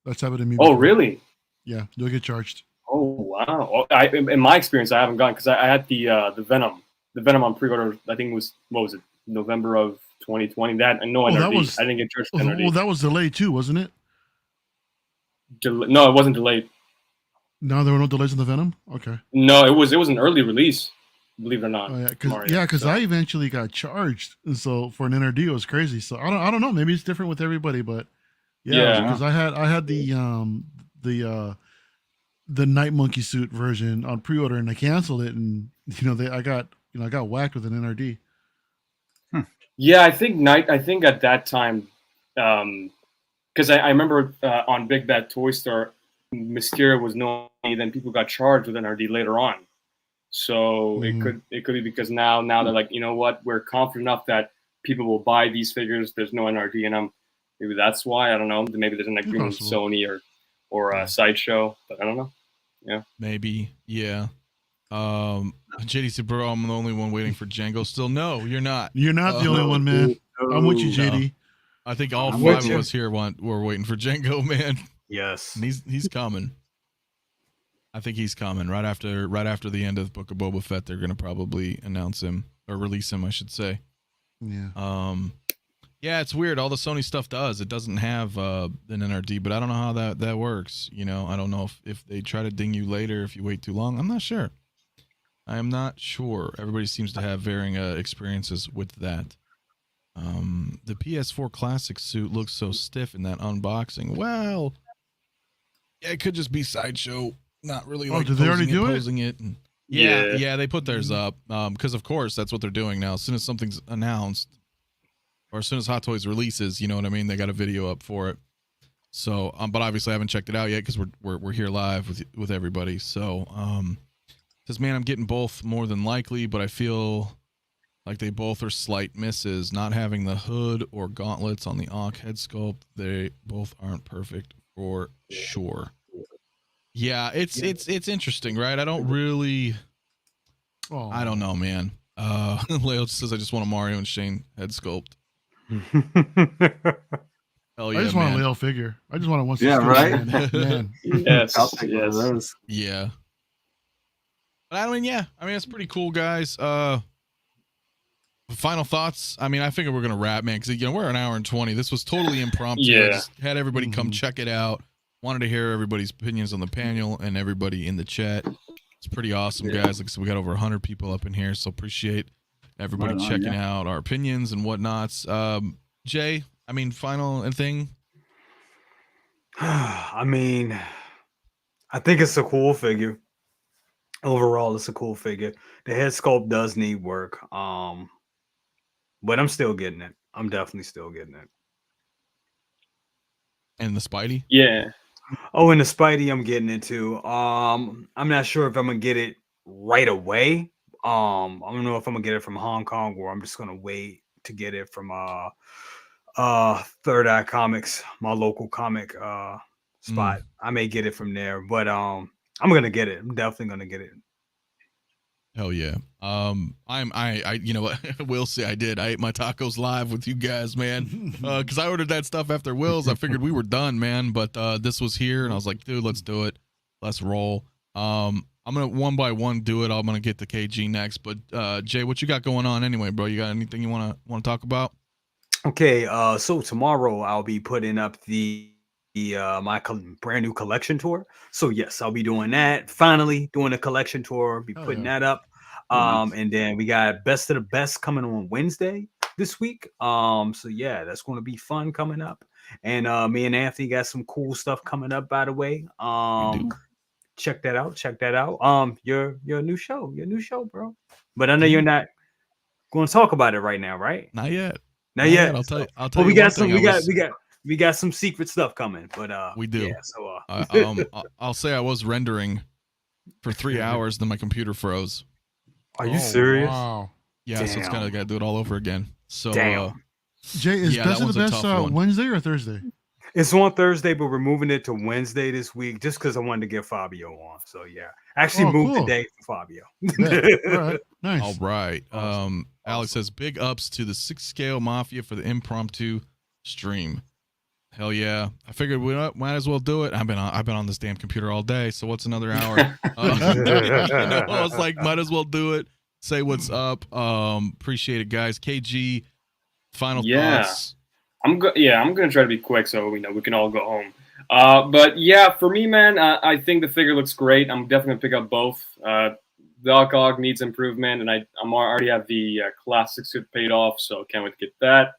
That's happened to me. Oh, before. really? Yeah, you'll get charged. Oh, wow. Well, in my experience, I haven't gone because I had the Venom. The Venom on pre-order, I think what was it, November of 2020. That and no Oh, NRD. that was- I didn't get charged for Well, NRD. that was delayed too, wasn't it? No, it wasn't delayed. No, there were no delays in the Venom. Okay. No, it was an early release, believe it or not. Oh, Mario. because So- I eventually got charged, and so for an NRD it was crazy. So I don't know. Maybe it's different with everybody, but yeah, Yeah. because I had the Night Monkey suit version on pre-order, and I canceled it, and I got whacked with an NRD. Yeah, I think at that time, because I remember on Big Bad Toy Store, Mysterio was known, then people got charged with NRD later on. So Mhm. it could be because now they're like, you know what, we're confident enough that people will buy these figures. There's no NRD in them. Maybe that's why. I don't know. Maybe there's an agreement with Possible. Sony or Sideshow, but I don't know. Maybe, yeah. JD said, bro, I'm the only one waiting for Django still. No, you're not. You're not the only one, man. I'm with you, No. JD. I think all I'm five with of you. us here were waiting for Django, man. Yes. And he's coming. I think he's coming right after the end of the Book of Boba Fett. They're gonna probably announce him or release him, I should say. Yeah. Yeah, it's weird. All the Sony stuff it doesn't have an NRD, but I don't know how that works. I don't know if they try to ding you later if you wait too long. I'm not sure. I am not sure. Everybody seems to have varying experiences with that. The PS4 Classic suit looks so stiff in that unboxing. Well, yeah, it could just be Sideshow, not really like did they already do it? posing it. And Yeah. yeah, they put theirs up because of course that's what they're doing now. As soon as something's announced, or as soon as Hot Toys releases, you know what I mean, they got a video up for it. So, but obviously I haven't checked it out yet because we're here live with everybody. So, says, man, I'm getting both more than likely, but I feel like they both are slight misses. Not having the hood or gauntlets on the Ock head sculpt, they both aren't perfect for sure. Yeah, it's interesting, right? I don't really, Oh, I don't know, man. Leo says, I just want a Mario and Shane head sculpt. Hell yeah, I just want man. a Leo figure. I just want a 1/6. Yeah, right? Man. Yes. I'll take one of Yes. those. Yeah. But I mean, yeah. I mean, it's pretty cool, guys. Final thoughts. I mean, I figure we're gonna wrap, man, because we're an hour and 20. This was totally impromptu. I Yeah. just had everybody come Mhm. check it out. Wanted to hear everybody's opinions on the panel and everybody in the chat. It's pretty awesome, guys. Like I said, we got over 100 people up in here, so appreciate everybody Right on, checking yeah. out our opinions and whatnots. Jay, I mean, final thing. I mean, I think it's a cool figure. Overall, it's a cool figure. The head sculpt does need work. But I'm still getting it. I'm definitely still getting it. And the Spidey. Yeah. Oh, and the Spidey, I'm getting it too. I'm not sure if I'm gonna get it right away. I don't know if I'm gonna get it from Hong Kong or I'm just gonna wait to get it from Third Eye Comics, my local comic spot. I may get it from there, but I'm gonna get it. I'm definitely gonna get it. Hell yeah. I you know what? Will say I did. I ate my tacos live with you guys, man. Because I ordered that stuff after Will's. I figured we were done, man. But this was here, and I was like, dude, let's do it. Let's roll. I'm gonna one by one do it. I'm gonna get the KG next. But Jay, what you got going on anyway, bro? You got anything you wanna talk about? Okay, so tomorrow I'll be putting up my brand new collection tour. So yes, I'll be doing that. Finally doing a collection tour. Be Oh, putting yeah. that up. Nice. And then we got Best of the Best coming on Wednesday this week. So yeah, that's going to be fun coming up. And me and Anthony got some cool stuff coming up, by the way. Check that out. Check that out. Your new show, bro. But I know you're not going to talk about it right now, right? Not yet. Not yet. I'll tell you. But we one got some. thing. We got some secret stuff coming. But We do. Yeah, so I'll say I was rendering for 3 hours, then my computer froze. are you Oh, serious? Wow. Yeah, so it's Damn. kind of got to do it all over again. So Damn. Jay, is yeah, Best that of the one's a Best tough one. Wednesday or Thursday? It's on Thursday, but we're moving it to Wednesday this week just because I wanted to get Fabio on. So yeah, actually moved the day for Fabio. Bet. All right, nice. All right. Awesome. Alex says big ups to the 6 Scale Mafia for the impromptu stream. Hell yeah! I figured we might as well do it. I've been on this damn computer all day, so what's another hour? I was like, might as well do it. Say what's up. Appreciate it, guys. KG, final thoughts. I'm gonna try to be quick so we can all go home. But yeah, for me, man, I think the figure looks great. I'm definitely gonna pick up both. Doc Ock needs improvement, and I'm already have the classic suit paid off, so can't wait to get that.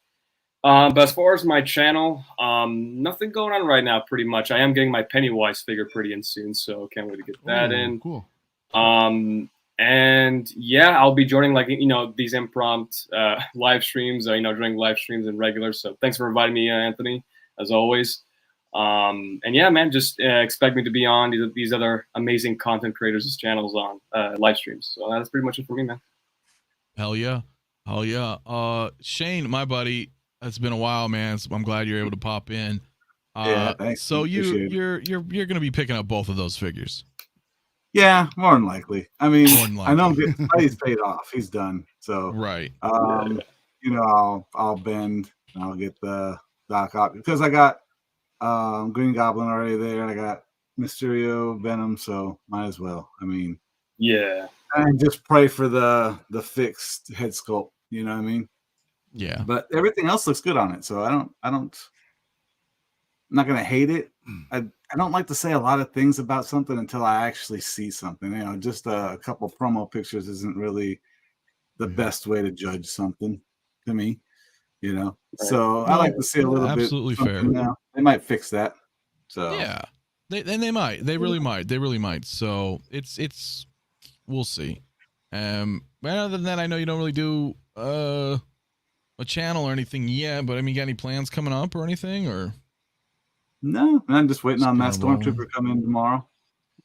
But as far as my channel, nothing going on right now. Pretty much, I am getting my Pennywise figure pretty in soon, so can't wait to get that in. Cool. And yeah, I'll be joining these impromptu live streams. Joining live streams and regular. So thanks for inviting me, Anthony, as always. And yeah, man, just expect me to be on these other amazing content creators' channels on live streams. So that's pretty much it for me, man. Hell yeah. Shane, my buddy, it's been a while, man. So I'm glad you're able to pop in. Yeah, thanks. So you're gonna be picking up both of those figures. Yeah, more than likely. I mean, I know he's paid off. He's done. So right. I'll bend. And I'll get the Doc Ock because I got Green Goblin already there. I got Mysterio, Venom, so might as well. I mean, yeah. And just pray for the fixed head sculpt. You know what I mean? Yeah. But everything else looks good on it, so I'm not gonna hate it. I don't like to say a lot of things about something until I actually see something. Just a couple promo pictures isn't really the best way to judge something to me. So I like to see a little bit. Absolutely fair. Now. They might fix that. So yeah, they might. They really might. They really might. So it's we'll see. But other than that, I know you don't really do a channel or anything yet. But I mean, you got any plans coming up or anything or? No, I'm just waiting on that Stormtrooper come in tomorrow.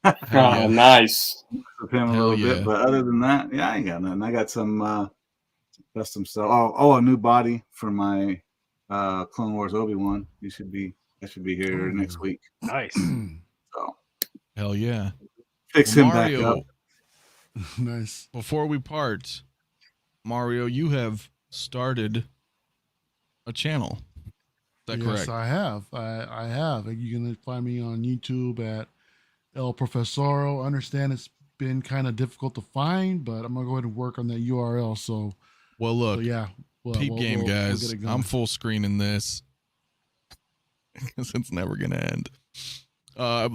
Oh, nice. With him a little bit, but other than that, yeah, I ain't got nothing. I got some custom stuff. A new body for my Clone Wars Obi-Wan. That should be here next week. Nice. So hell yeah. Fix him back up. Nice. Before we part, Mario, you have started a channel. Is that correct? Yes, I have. I have. You can find me on YouTube at El Profesoro. I understand it's been kind of difficult to find, but I'm gonna go ahead and work on that URL. So, well, look, yeah, peep game, guys. I'm full screening this because it's never gonna end.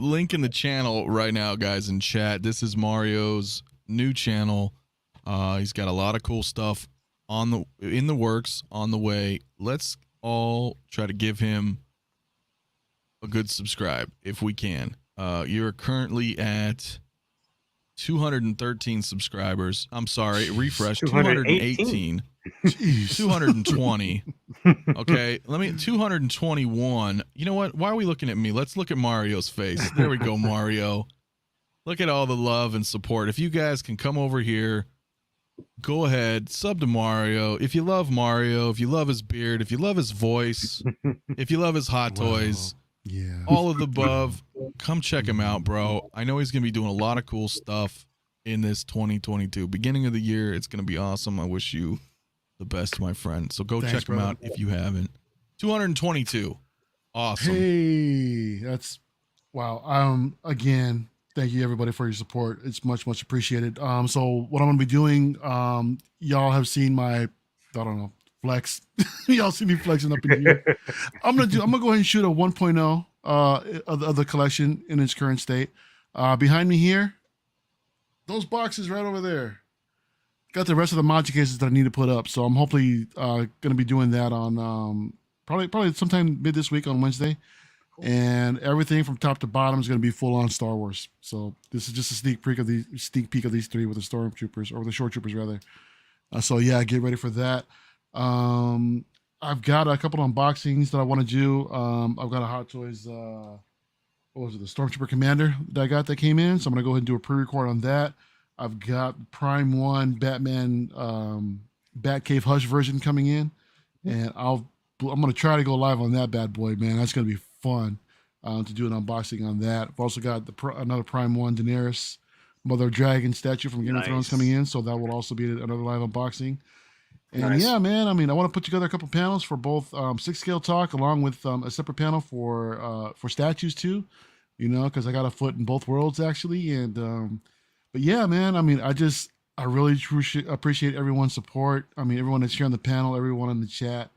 Link in the channel right now, guys, in chat. This is Mario's new channel. He's got a lot of cool stuff in the works, on the way. Let's all try to give him a good subscribe if we can. You're currently at 213 subscribers. I'm sorry, refresh. 218. 220. Okay, 221. You know what? Why are we looking at me? Let's look at Mario's face. There we go, Mario. Look at all the love and support. If you guys can come over here, go ahead, sub to Mario. If you love Mario, if you love his beard, if you love his voice, if you love his hot toys, all of the above, come check him out, bro. I know he's going to be doing a lot of cool stuff in this 2022. Beginning of the year, it's going to be awesome. I wish you the best, my friend. So go check him out if you haven't. 222. Awesome. Hey, that's wow. Again, thank you everybody for your support. It's much appreciated. So what I'm gonna be doing, y'all have seen my, I don't know, flex. Y'all see me flexing up in here. I'm gonna go ahead and shoot a 1.0 of the collection in its current state. Behind me here, those boxes right over there. Got the rest of the module cases that I need to put up. So I'm hopefully gonna be doing that on probably sometime mid this week on Wednesday. And everything from top to bottom is going to be full on Star Wars. So this is just a sneak peek of these three with the Stormtroopers, or the Shore Troopers rather. So yeah, get ready for that. I've got a couple of unboxings that I want to do. I've got a Hot Toys, what was it, the Stormtrooper Commander that I got that came in. So I'm going to go ahead and do a pre-record on that. I've got Prime 1 Batman Batcave Hush version coming in, and I'm going to try to go live on that bad boy, man. That's going to be fun to do an unboxing on that. I've also got another Prime 1 Daenerys Mother of Dragon statue from Game of Thrones coming in, so that will also be another live unboxing. And yeah, man, I mean, I want to put together a couple panels for both 6 scale talk, along with a separate panel for statues too, you know, because I got a foot in both worlds actually. And but yeah, man, I mean, I really appreciate everyone's support. I mean, everyone that's here on the panel, everyone in the chat,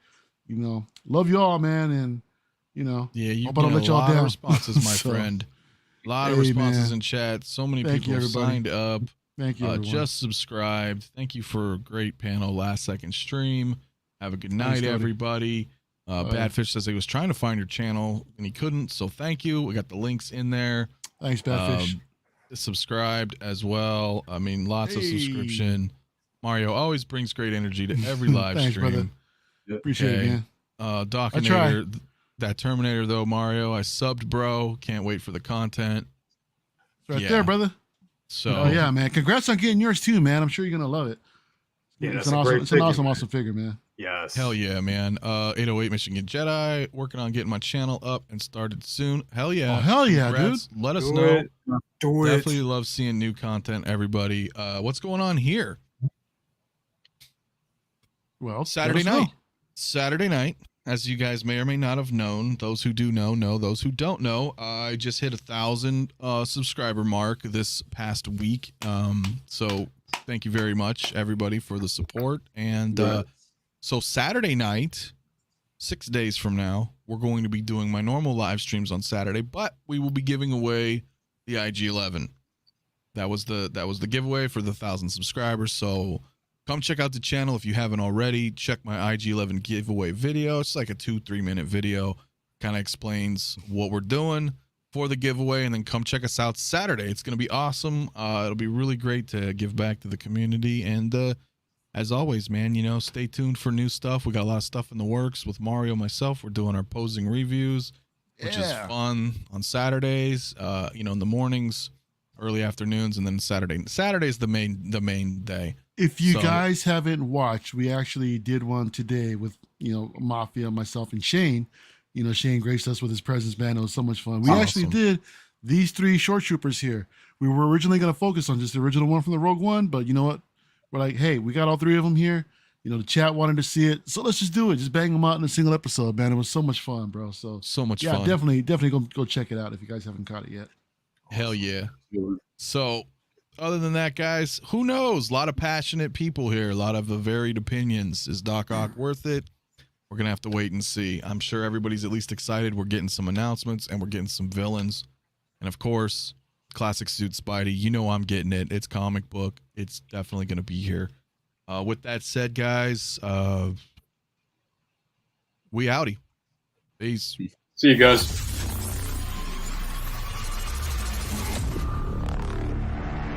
you know, love you all, man. And you know, yeah, you hope I don't get let a y'all lot down. of responses, my So, friend. A lot of hey, responses man. in chat. So many Thank people you, have everybody. signed up. Thank you, everyone. Just subscribed. Thank you for a great panel last second stream. Have a good night, Cody. everybody. Badfish says he was trying to find your channel and he couldn't, so thank you. We got the links in there. Thanks, Badfish. Subscribed as well. I mean, lots of subscription. Mario always brings great energy to every live Thanks, stream. brother. Appreciate it, man. Dominator, that Terminator though, Mario, I subbed, bro. Can't wait for the content. It's right there, brother. So, oh yeah, man. Congrats on getting yours too, man. I'm sure you're gonna love it. Yeah, it's an awesome figure, man. Yes. Hell yeah, man. 808 Michigan Jedi, working on getting my channel up and started soon. Hell yeah. Oh, hell yeah, Congrats. dude. Let us Do know. it. Do it. Definitely love seeing new content, everybody. What's going on here? Well, Saturday night, as you guys may or may not have known, those who do know, those who don't know, I just hit 1,000 subscriber mark this past week. So thank you very much, everybody, for the support. And so Saturday night, 6 days from now, we're going to be doing my normal live streams on Saturday, but we will be giving away the IG-11. That was the giveaway for the 1,000 subscribers. So come check out the channel if you haven't already. Check my IG-11 giveaway video. It's like a 2-3 minute video. Kind of explains what we're doing for the giveaway. And then come check us out Saturday. It's going to be awesome. It'll be really great to give back to the community. And as always, man, you know, stay tuned for new stuff. We got a lot of stuff in the works with Mario and myself. We're doing our posing reviews, which is fun on Saturdays, you know, in the mornings, early afternoons, and then Saturday's the main day. If you guys haven't watched, we actually did one today with, you know, Mafia, myself, and Shane. You know, Shane graced us with his presence, man. It was so much fun. We actually did these 3 short troopers here. We were originally going to focus on just the original one from the Rogue One, but you know what? We're like, hey, we got all 3 of them here. You know, the chat wanted to see it, so let's just do it. Just bang them out in a single episode, man. It was so much fun, bro. So much fun. Definitely go check it out if you guys haven't caught it yet. Hell yeah. So other than that, guys, who knows? A lot of passionate people here, a lot of varied opinions. Is Doc Ock worth it? We're going to have to wait and see. I'm sure everybody's at least excited. We're getting some announcements and we're getting some villains. And of course, classic suit Spidey. You know I'm getting it. It's comic book. It's definitely going to be here. With that said, guys, we outie. Peace. See you guys.